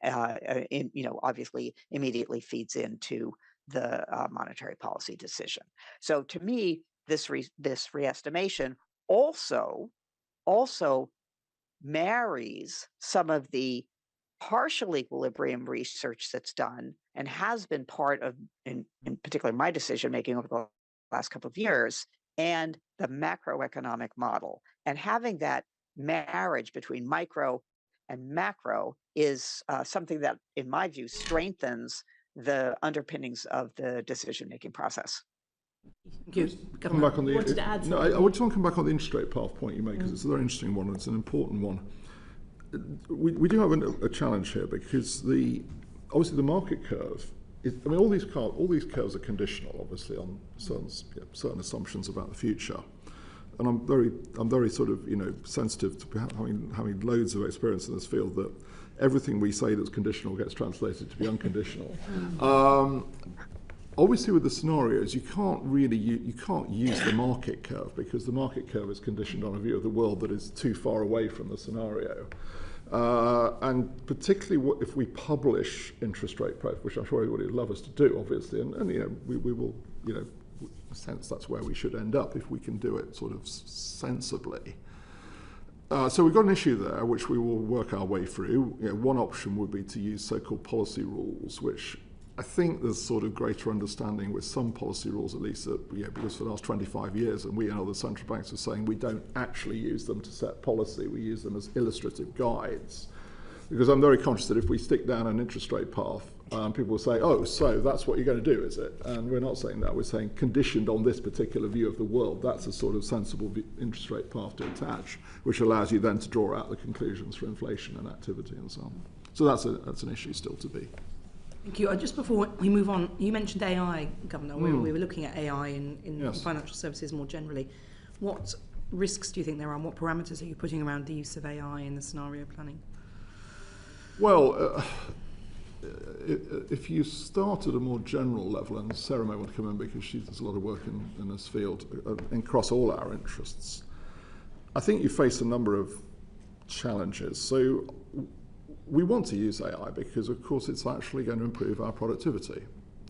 obviously immediately feeds into the monetary policy decision. So to me, this re-estimation also marries some of the partial equilibrium research that's done and has been part of, in particular, my decision making over the last couple of years, and the macroeconomic model. And having that marriage between micro and macro is something that, in my view, strengthens the underpinnings of the decision-making process. I just want to come back on the interest rate path point you make, because it's a very interesting one, and it's an important one. We do have a challenge here, because obviously the market curve is, I mean, all these curves are conditional, obviously, on certain assumptions about the future. And I'm very sort of sensitive to having loads of experience in this field, that everything we say that's conditional gets translated to be unconditional. Obviously, with the scenarios, you can't use the market curve, because the market curve is conditioned on a view of the world that is too far away from the scenario. And particularly if we publish interest rate profile, which I'm sure everybody would love us to do, obviously, and we will, in a sense, that's where we should end up if we can do it sort of sensibly. So we've got an issue there, which we will work our way through. One option would be to use so-called policy rules, which I think there's sort of greater understanding with some policy rules, at least, that because for the last 25 years, and we and other central banks are saying we don't actually use them to set policy, we use them as illustrative guides. Because I'm very conscious that if we stick down an interest rate path, people will say, oh, so that's what you're going to do, is it? And we're not saying that. We're saying conditioned on this particular view of the world, that's a sort of sensible interest rate path to attach, which allows you then to draw out the conclusions for inflation and activity and so on. So that's an issue still to be. Thank you. Just before we move on, you mentioned AI, Governor. We were looking at AI in Yes. financial services more generally. What risks do you think there are, and what parameters are you putting around the use of AI in the scenario planning? Well, if you start at a more general level, and Sarah may want to come in because she does a lot of work in this field across all our interests, I think you face a number of challenges. So we want to use AI because, of course, it's actually going to improve our productivity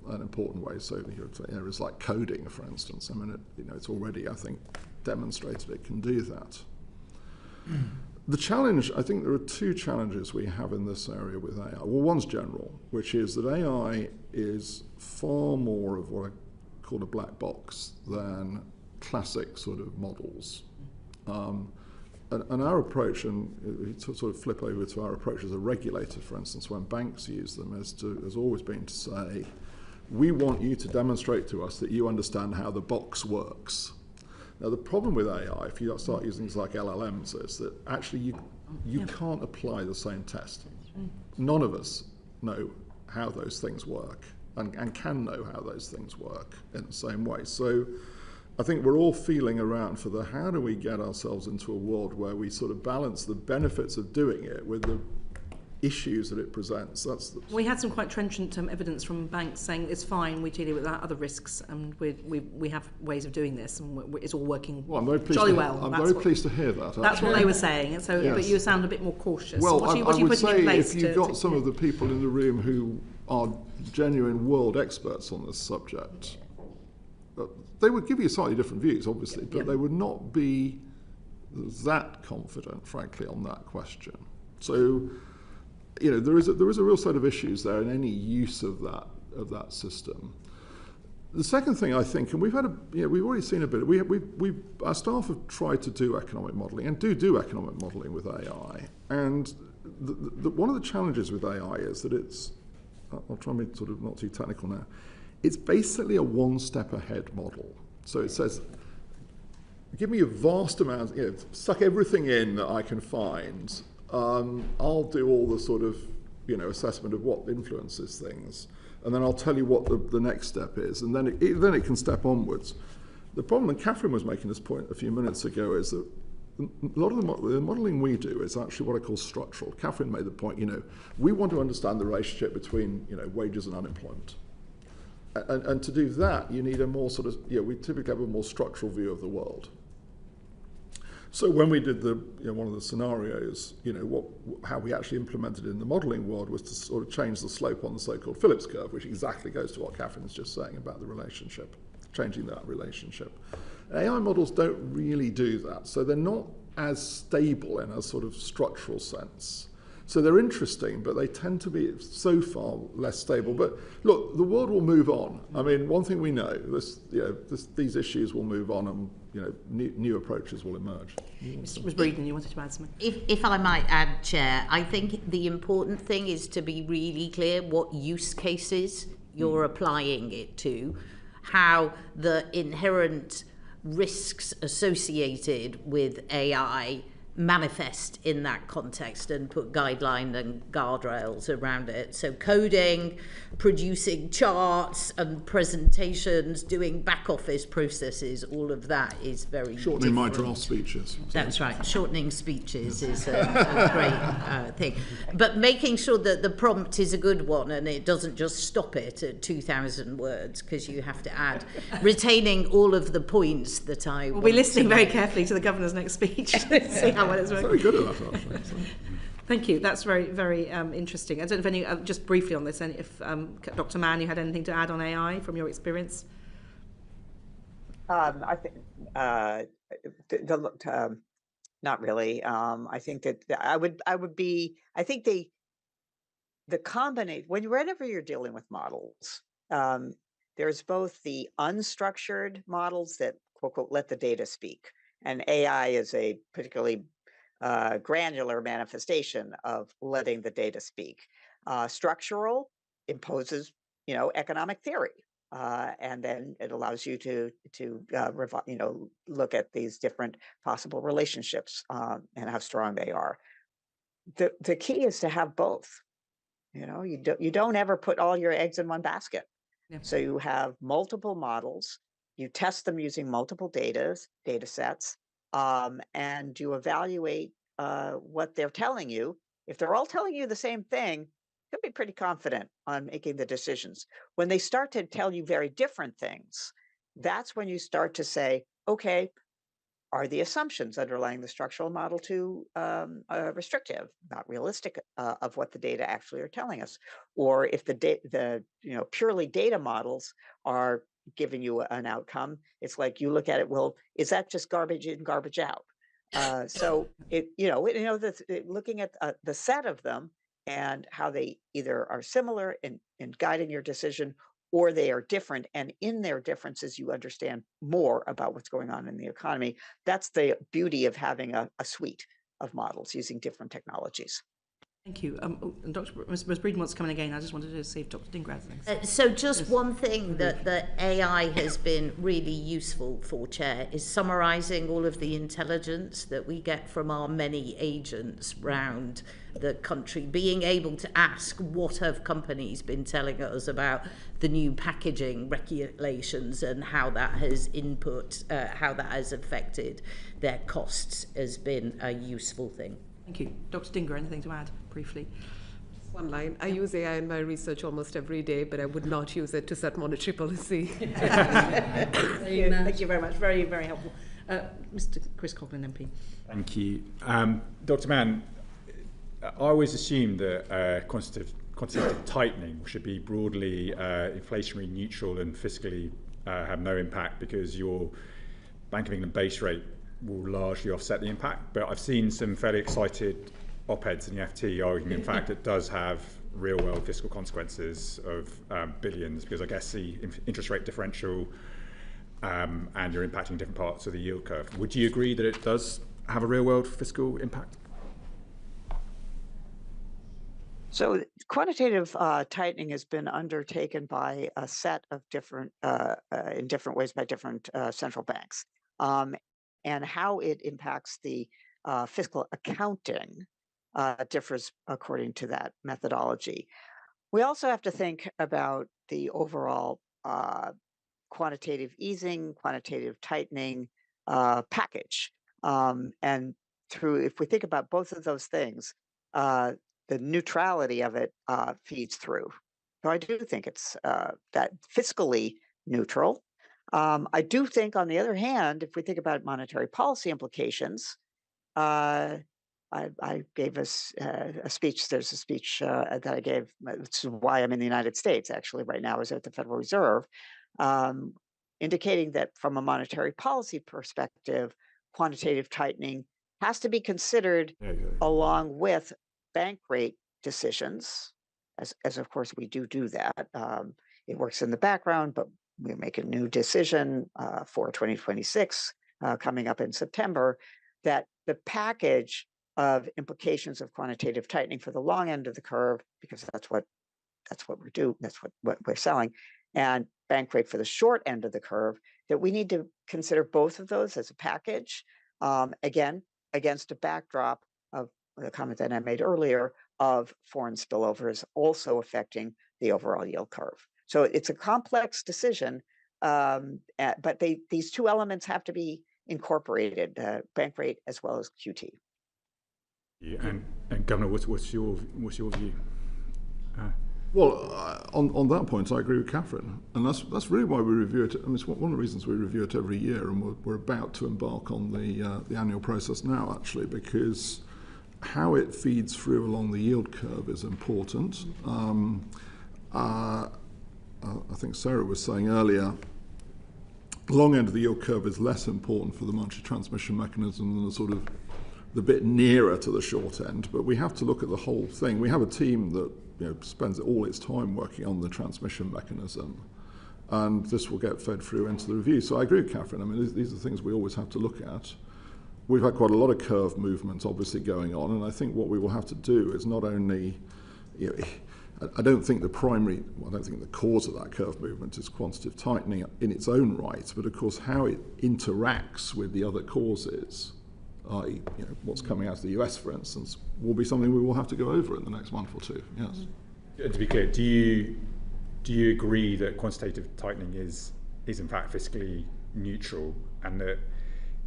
in important ways. So areas like coding, for instance, I mean, it's already, I think, demonstrated it can do that. The challenge, I think there are two challenges we have in this area with AI. Well, one's general, which is that AI is far more of what I call a black box than classic sort of models. And our approach, and to sort of flip over to our approach as a regulator, for instance, when banks use them, has always been to say, we want you to demonstrate to us that you understand how the box works. Now, the problem with AI, if you start using things like LLMs, is that actually you can't apply the same test. None of us know how those things work and can know how those things work in the same way. So I think we're all feeling around for how do we get ourselves into a world where we sort of balance the benefits of doing it with the issues that it presents. We had some quite trenchant evidence from banks saying it's fine, we're dealing with other risks, and we have ways of doing this, and it's all working jolly well. I'm very pleased to hear that. That's what they were saying. So, yes. But you sound a bit more cautious. Well, what are you I would putting say in place if you've got some of the people in the room who are genuine world experts on this subject, they would give you slightly different views, obviously, but they would not be that confident, frankly, on that question. So, there is a real set of issues there in any use of that system. The second thing I think, and we've already seen a bit. Our staff have tried to do economic modelling and do economic modelling with AI. And one of the challenges with AI is that I'll try and be sort of not too technical now. It's basically a one-step ahead model. So it says, give me a vast amount, suck everything in that I can find. I'll do all the sort of, assessment of what influences things, and then I'll tell you what the next step is, and then it can step onwards. The problem, and Catherine was making this point a few minutes ago, is that a lot of the modelling we do is actually what I call structural. Catherine made the point, we want to understand the relationship between, wages and unemployment. And to do that, you need a more sort of, we typically have a more structural view of the world. So when we did one of the scenarios, how we actually implemented it in the modelling world was to sort of change the slope on the so-called Phillips curve, which exactly goes to what Catherine's just saying about the relationship, changing that relationship. AI models don't really do that, so they're not as stable in a sort of structural sense. So they're interesting, but they tend to be so far less stable. But look, the world will move on. I mean, one thing we know, these issues will move on, and new approaches will emerge. Ms. Breeden, you wanted to add something? If I might add, Chair, I think the important thing is to be really clear what use cases you're applying it to, how the inherent risks associated with AI manifest in that context, and put guidelines and guardrails around it. So coding, producing charts and presentations, doing back office processes, all of that is very shortening different. my draft speeches. That's right. Shortening speeches is a great thing. But making sure that the prompt is a good one and it doesn't just stop it at 2,000 words, because you have to add, retaining all of the points that I We'll be listening very carefully to the Governor's next speech to see how well it's working. Very good at that, actually. Thank you. That's very, very interesting. I don't know if any, just briefly on this, if Dr. Mann, you had anything to add on AI from your experience? I think not really. I think that I think the combination, whenever you're dealing with models, there's both the unstructured models that, quote, quote, let the data speak. And AI is a particularly granular manifestation of letting the data speak. Structural imposes, economic theory. And then it allows you to look at these different possible relationships and how strong they are. The key is to have both. You don't ever put all your eggs in one basket. Yeah. So you have multiple models, you test them using multiple data sets, and you evaluate what they're telling you. If they're all telling you the same thing, you can be pretty confident on making the decisions. When they start to tell you very different things, that's when you start to say, okay, are the assumptions underlying the structural model too restrictive, not realistic of what the data actually are telling us? Or if the purely data models are giving you an outcome, it's like you look at it, well, is that just garbage in, garbage out? So looking at the set of them and how they either are similar in guiding your decision, or they are different, and in their differences, you understand more about what's going on in the economy. That's the beauty of having a suite of models using different technologies. Thank you. Ms. Breeden wants to come in again. I just wanted to see if Dr. Dhingra has things. So just one thing that the AI has been really useful for, Chair, is summarising all of the intelligence that we get from our many agents round the country, being able to ask what have companies been telling us about the new packaging regulations and how that has how that has affected their costs has been a useful thing. Thank you. Dr. Dhingra, anything to add briefly? One line. I use AI in my research almost every day, but I would not use it to set monetary policy. Thank you very much. Very, very helpful. Mr. Chris Coughlin, MP. Thank you. Dr. Mann, I always assumed that quantitative tightening should be broadly inflationary neutral and fiscally have no impact because your Bank of England base rate will largely offset the impact. But I've seen some fairly excited op-eds in the FT arguing, in fact, it does have real-world fiscal consequences of billions, because I guess the interest rate differential and you're impacting different parts of the yield curve. Would you agree that it does have a real-world fiscal impact? So quantitative tightening has been undertaken by a set of different, in different ways by different central banks. And how it impacts the fiscal accounting differs according to that methodology. We also have to think about the overall quantitative easing, quantitative tightening package. And if we think about both of those things, the neutrality of it feeds through. So I do think it's that fiscally neutral. I do think, on the other hand, if we think about monetary policy implications, I gave us a speech. There's a speech that I gave. It's why I'm in the United States, actually, right now, is at the Federal Reserve, indicating that from a monetary policy perspective, quantitative tightening has to be considered along with bank rate decisions, as of course we do that. It works in the background, but we make a new decision for 2026 coming up in September, that the package of implications of quantitative tightening for the long end of the curve, because that's what we're doing, that's what we're selling, and bank rate for the short end of the curve, that we need to consider both of those as a package, again, against a backdrop of the comment that I made earlier of foreign spillovers also affecting the overall yield curve. So it's a complex decision, but these two elements have to be incorporated, bank rate as well as QT. Yeah, and Governor, what's your view? Well, on that point, I agree with Catherine, and that's really why we review it. I mean, it's one of the reasons we review it every year, and we're about to embark on the annual process now, actually, because how it feeds through along the yield curve is important. I think Sarah was saying earlier, the long end of the yield curve is less important for the monetary transmission mechanism than the bit nearer to the short end, but we have to look at the whole thing. We have a team that spends all its time working on the transmission mechanism, and this will get fed through into the review. So I agree with Catherine. I mean, these are things we always have to look at. We've had quite a lot of curve movement obviously going on, and I think what we will have to do is not only, I don't think the cause of that curve movement is quantitative tightening in its own right, but of course how it interacts with the other causes, i.e., what's coming out of the US, for instance, will be something we will have to go over in the next month or two. Yes. To be clear, do you agree that quantitative tightening is in fact fiscally neutral, and that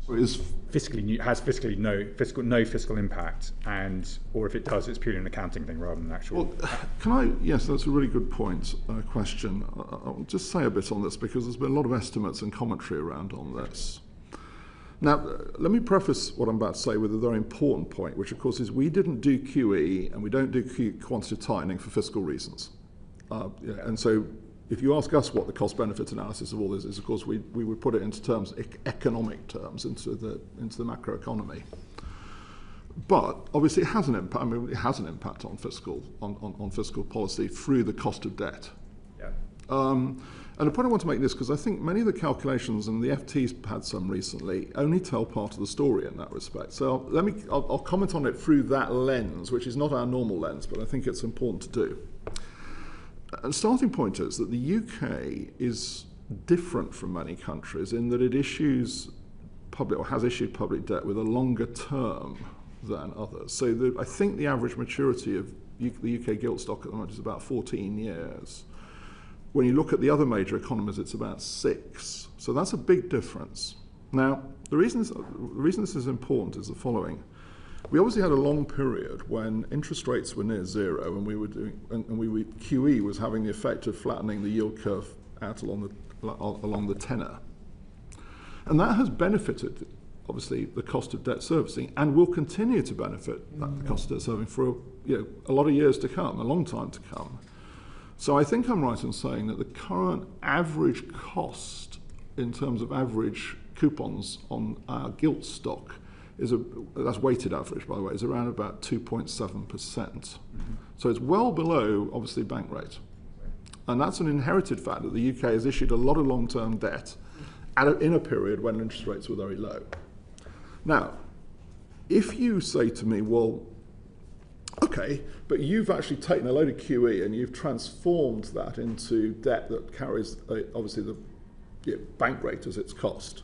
has no fiscal impact, or if it does, it's purely an accounting thing rather than actual? Well, yes, that's a really good question. I'll just say a bit on this because there's been a lot of estimates and commentary around on this. Now, let me preface what I'm about to say with a very important point, which of course is we didn't do QE and we don't do quantitative tightening for fiscal reasons. And so if you ask us what the cost-benefit analysis of all this is, of course, we would put it into terms, economic terms, into the macroeconomy. But obviously, it has an impact. I mean, it has an impact on fiscal policy through the cost of debt. Yeah. And the point I want to make is this, because I think many of the calculations, and the FT's had some recently, only tell part of the story in that respect. So I'll comment on it through that lens, which is not our normal lens, but I think it's important to do. And starting point is that the UK is different from many countries in that it issues public, or has issued public debt with a longer term than others. So I think the average maturity of the UK gilt stock at the moment is about 14 years. When you look at the other major economies, it's about 6. So that's a big difference. Now, the reason this is important is the following. We obviously had a long period when interest rates were near zero, and QE was having the effect of flattening the yield curve out along the tenor, and that has benefited, obviously, the cost of debt servicing, and will continue to benefit the cost of debt servicing for a lot of years to come, a long time to come. So I think I'm right in saying that the current average cost in terms of average coupons on our gilt stock that's weighted average, by the way, is around about 2.7%. So it's well below, obviously, bank rate. And that's an inherited fact that the UK has issued a lot of long-term debt in a period when interest rates were very low. Now, if you say to me, well, okay, but you've actually taken a load of QE and you've transformed that into debt that carries, obviously, the bank rate as its cost.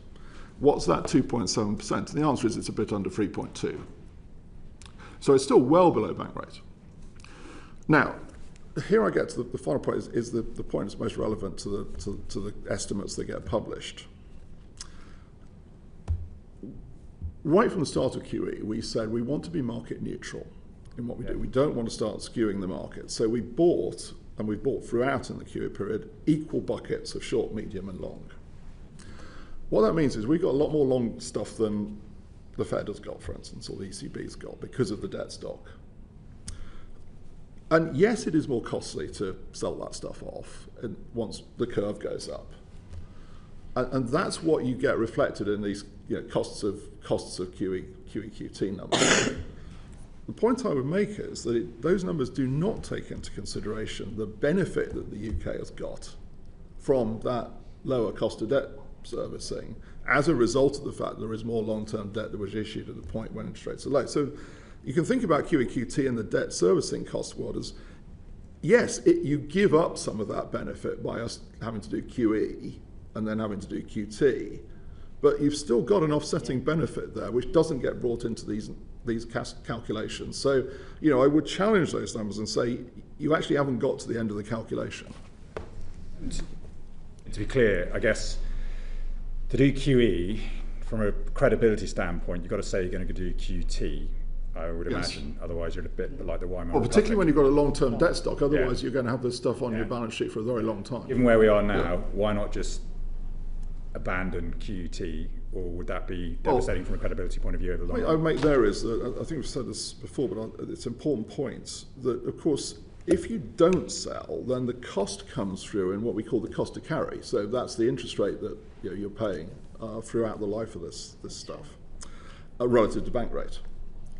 What's that 2.7%? And the answer is it's a bit under 3.2. So it's still well below bank rate. Now, here I get to the final point, is the point that's most relevant to the estimates that get published. Right from the start of QE, we said we want to be market neutral in what we do. We don't want to start skewing the market. So we bought, and we've bought throughout in the QE period, equal buckets of short, medium, and long. What that means is we've got a lot more long stuff than the Fed has got, for instance, or the ECB's got, because of the debt stock. And yes, it is more costly to sell that stuff off once the curve goes up. And that's what you get reflected in these costs of QE/QT numbers. The point I would make is that those numbers do not take into consideration the benefit that the UK has got from that lower cost of debt servicing as a result of the fact that there is more long-term debt that was issued at the point when interest rates are low. So you can think about QE/QT and the debt servicing cost world as, yes, you give up some of that benefit by us having to do QE and then having to do QT, but you've still got an offsetting benefit there which doesn't get brought into these calculations. So, I would challenge those numbers and say you actually haven't got to the end of the calculation. To be clear, I guess, to do QE, from a credibility standpoint, you've got to say you're going to do QT, I would imagine. Otherwise, you're a bit like the Weimar Republic. Particularly when you've got a long-term debt stock. Otherwise, you're going to have this stuff on your balance sheet for a very long time. Given where we are now, why not just abandon QT, or would that be devastating from a credibility point of view over the long run? I would make there is, I think we've said this before, but it's an important point, that, of course, if you don't sell, then the cost comes through in what we call the cost to carry. So that's the interest rate that you're paying throughout the life of this stuff, relative to bank rate.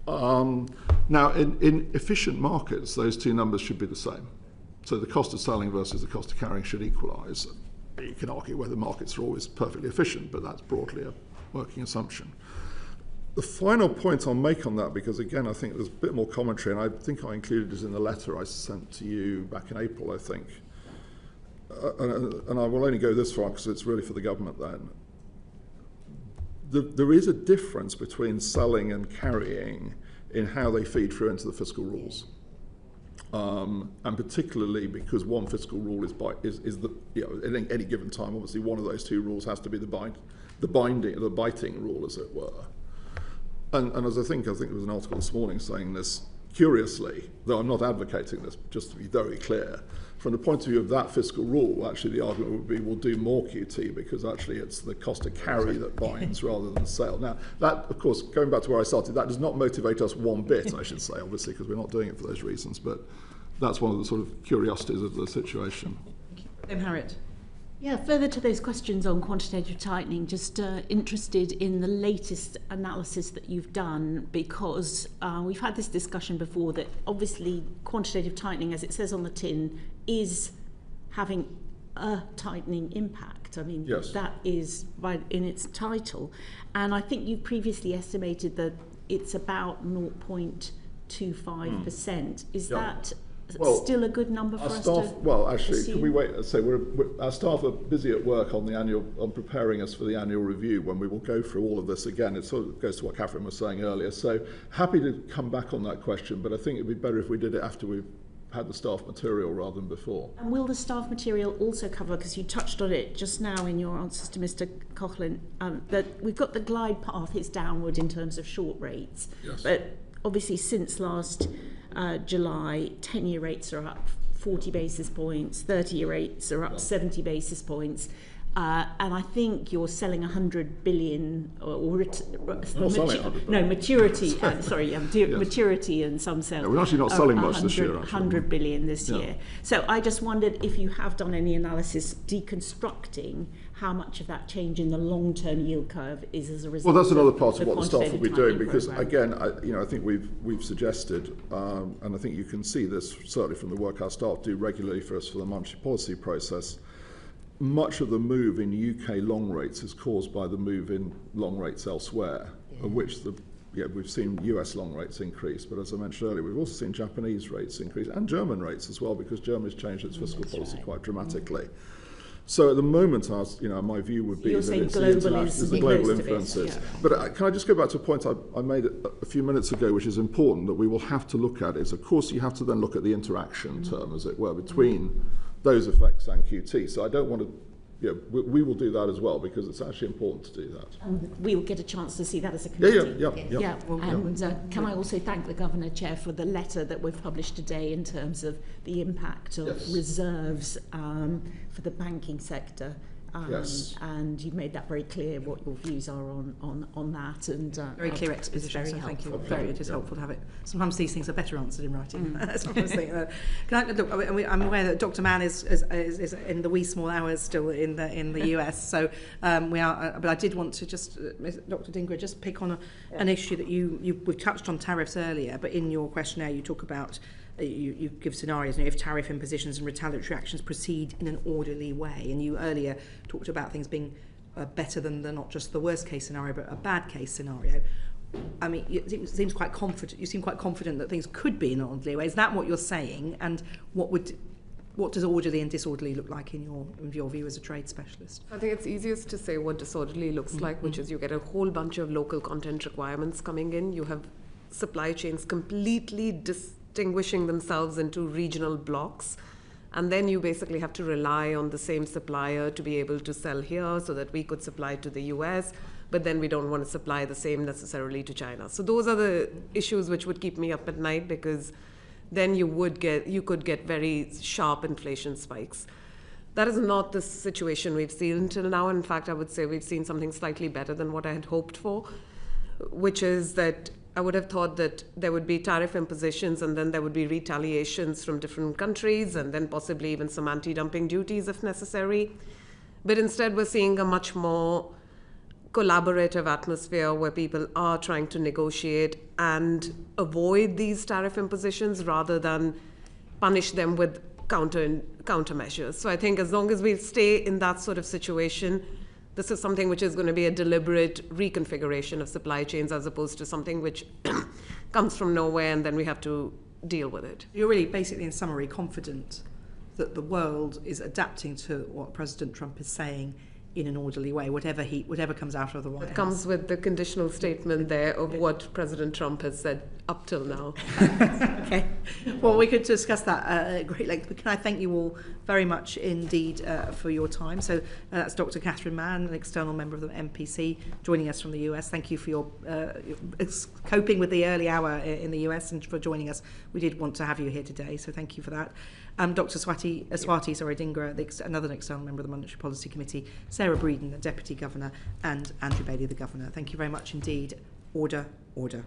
Now, in efficient markets, those two numbers should be the same. So the cost of selling versus the cost of carrying should equalise. You can argue whether markets are always perfectly efficient, but that's broadly a working assumption. The final point I'll make on that, because again, I think there's a bit more commentary, and I think I included it in the letter I sent to you back in April, I think. And I will only go this far because it's really for the government then. There is a difference between selling and carrying in how they feed through into the fiscal rules. And particularly because one fiscal rule is the, at any given time, obviously one of those two rules has to be the biting rule, as it were. And as I think there was an article this morning saying this, curiously, though I'm not advocating this, just to be very clear, from the point of view of that fiscal rule, actually the argument would be we'll do more QT because actually it's the cost to carry that binds rather than sale. Now, that, of course, going back to where I started, that does not motivate us one bit, I should say, obviously, because we're not doing it for those reasons, but that's one of the sort of curiosities of the situation. Harriet. Yeah, further to those questions on quantitative tightening, just interested in the latest analysis that you've done, because we've had this discussion before that obviously quantitative tightening, as it says on the tin, is having a tightening impact. I mean, yes, that is right in its title. And I think you previously estimated that it's about 0.25%. Is that still a good number for us to actually, can we wait? So our staff are busy at work on preparing us for the annual review, when we will go through all of this again. It sort of goes to what Catherine was saying earlier. So happy to come back on that question, but I think it'd be better if we did it after we've had the staff material rather than before. And will the staff material also cover, because you touched on it just now in your answers to Mr. Coughlin, that we've got the glide path is downward in terms of short rates, yes, but obviously since last July, 10-year rates are up 40 basis points, 30-year rates are up 70 basis points, and I think you're selling 100 billion maturity. Maturity and some sales. Yeah, we're actually not selling much this year. 100 billion this year. So I just wondered if you have done any analysis deconstructing how much of that change in the long-term yield curve is as a result. Well, that's another part of what the staff will be doing, because again, I think we've suggested, and I think you can see this certainly from the work our staff do regularly for us for the monetary policy process. Much of the move in UK long rates is caused by the move in long rates elsewhere, of which we've seen US long rates increase, but as I mentioned earlier, we've also seen Japanese rates increase and German rates as well, because Germany's changed its fiscal policy quite dramatically. So at the moment, my view would be that it's the global influences. Yeah. But can I just go back to a point I made a few minutes ago, which is important, that we will have to look at, is of course you have to then look at the interaction term, as it were, between those effects and QT. So I don't want to, we will do that as well, because it's actually important to do that. And we will get a chance to see that as a committee. And can I also thank the Governor, Chair, for the letter that we've published today in terms of the impact of reserves for the banking sector. And you've made that very clear what your views are on that, and very clear exposition. So thank you. It is helpful to have it. Sometimes these things are better answered in writing. I'm aware that Dr. Mann is in the wee small hours still in the US. So we are. But I did want to just, Dr. Dhingra, just pick on an issue that we've touched on tariffs earlier, but in your questionnaire you talk about. You give scenarios, if tariff impositions and retaliatory actions proceed in an orderly way. And you earlier talked about things being better than not just the worst case scenario, but a bad case scenario. I mean, it seems quite confident. You seem quite confident that things could be in an orderly way. Is that what you're saying? And what does orderly and disorderly look like in your view as a trade specialist? I think it's easiest to say what disorderly looks like, which is you get a whole bunch of local content requirements coming in. You have supply chains completely distinguishing themselves into regional blocks, and then you basically have to rely on the same supplier to be able to sell here so that we could supply to the US, but then we don't want to supply the same necessarily to China. So those are the issues which would keep me up at night, because then you could get very sharp inflation spikes. That is not the situation we've seen until now. In fact, I would say we've seen something slightly better than what I had hoped for, which is that I would have thought that there would be tariff impositions, and then there would be retaliations from different countries, and then possibly even some anti-dumping duties if necessary. But instead, we're seeing a much more collaborative atmosphere where people are trying to negotiate and avoid these tariff impositions rather than punish them with countermeasures. So I think as long as we stay in that sort of situation, this is something which is going to be a deliberate reconfiguration of supply chains as opposed to something which comes from nowhere and then we have to deal with it. You're really basically, in summary, confident that the world is adapting to what President Trump is saying in an orderly way, whatever comes out of the White House. It comes with the conditional statement there of what President Trump has said up till now. Okay. Well, we could discuss that at great length, but can I thank you all very much indeed for your time. So that's Dr. Catherine Mann, an external member of the MPC, joining us from the US. Thank you for your coping with the early hour in the US and for joining us. We did want to have you here today, so thank you for that. Dr. Swati, Dhingra, another external member of the Monetary Policy Committee, Sarah Breeden, the Deputy Governor, and Andrew Bailey, the Governor. Thank you very much indeed. Order, order.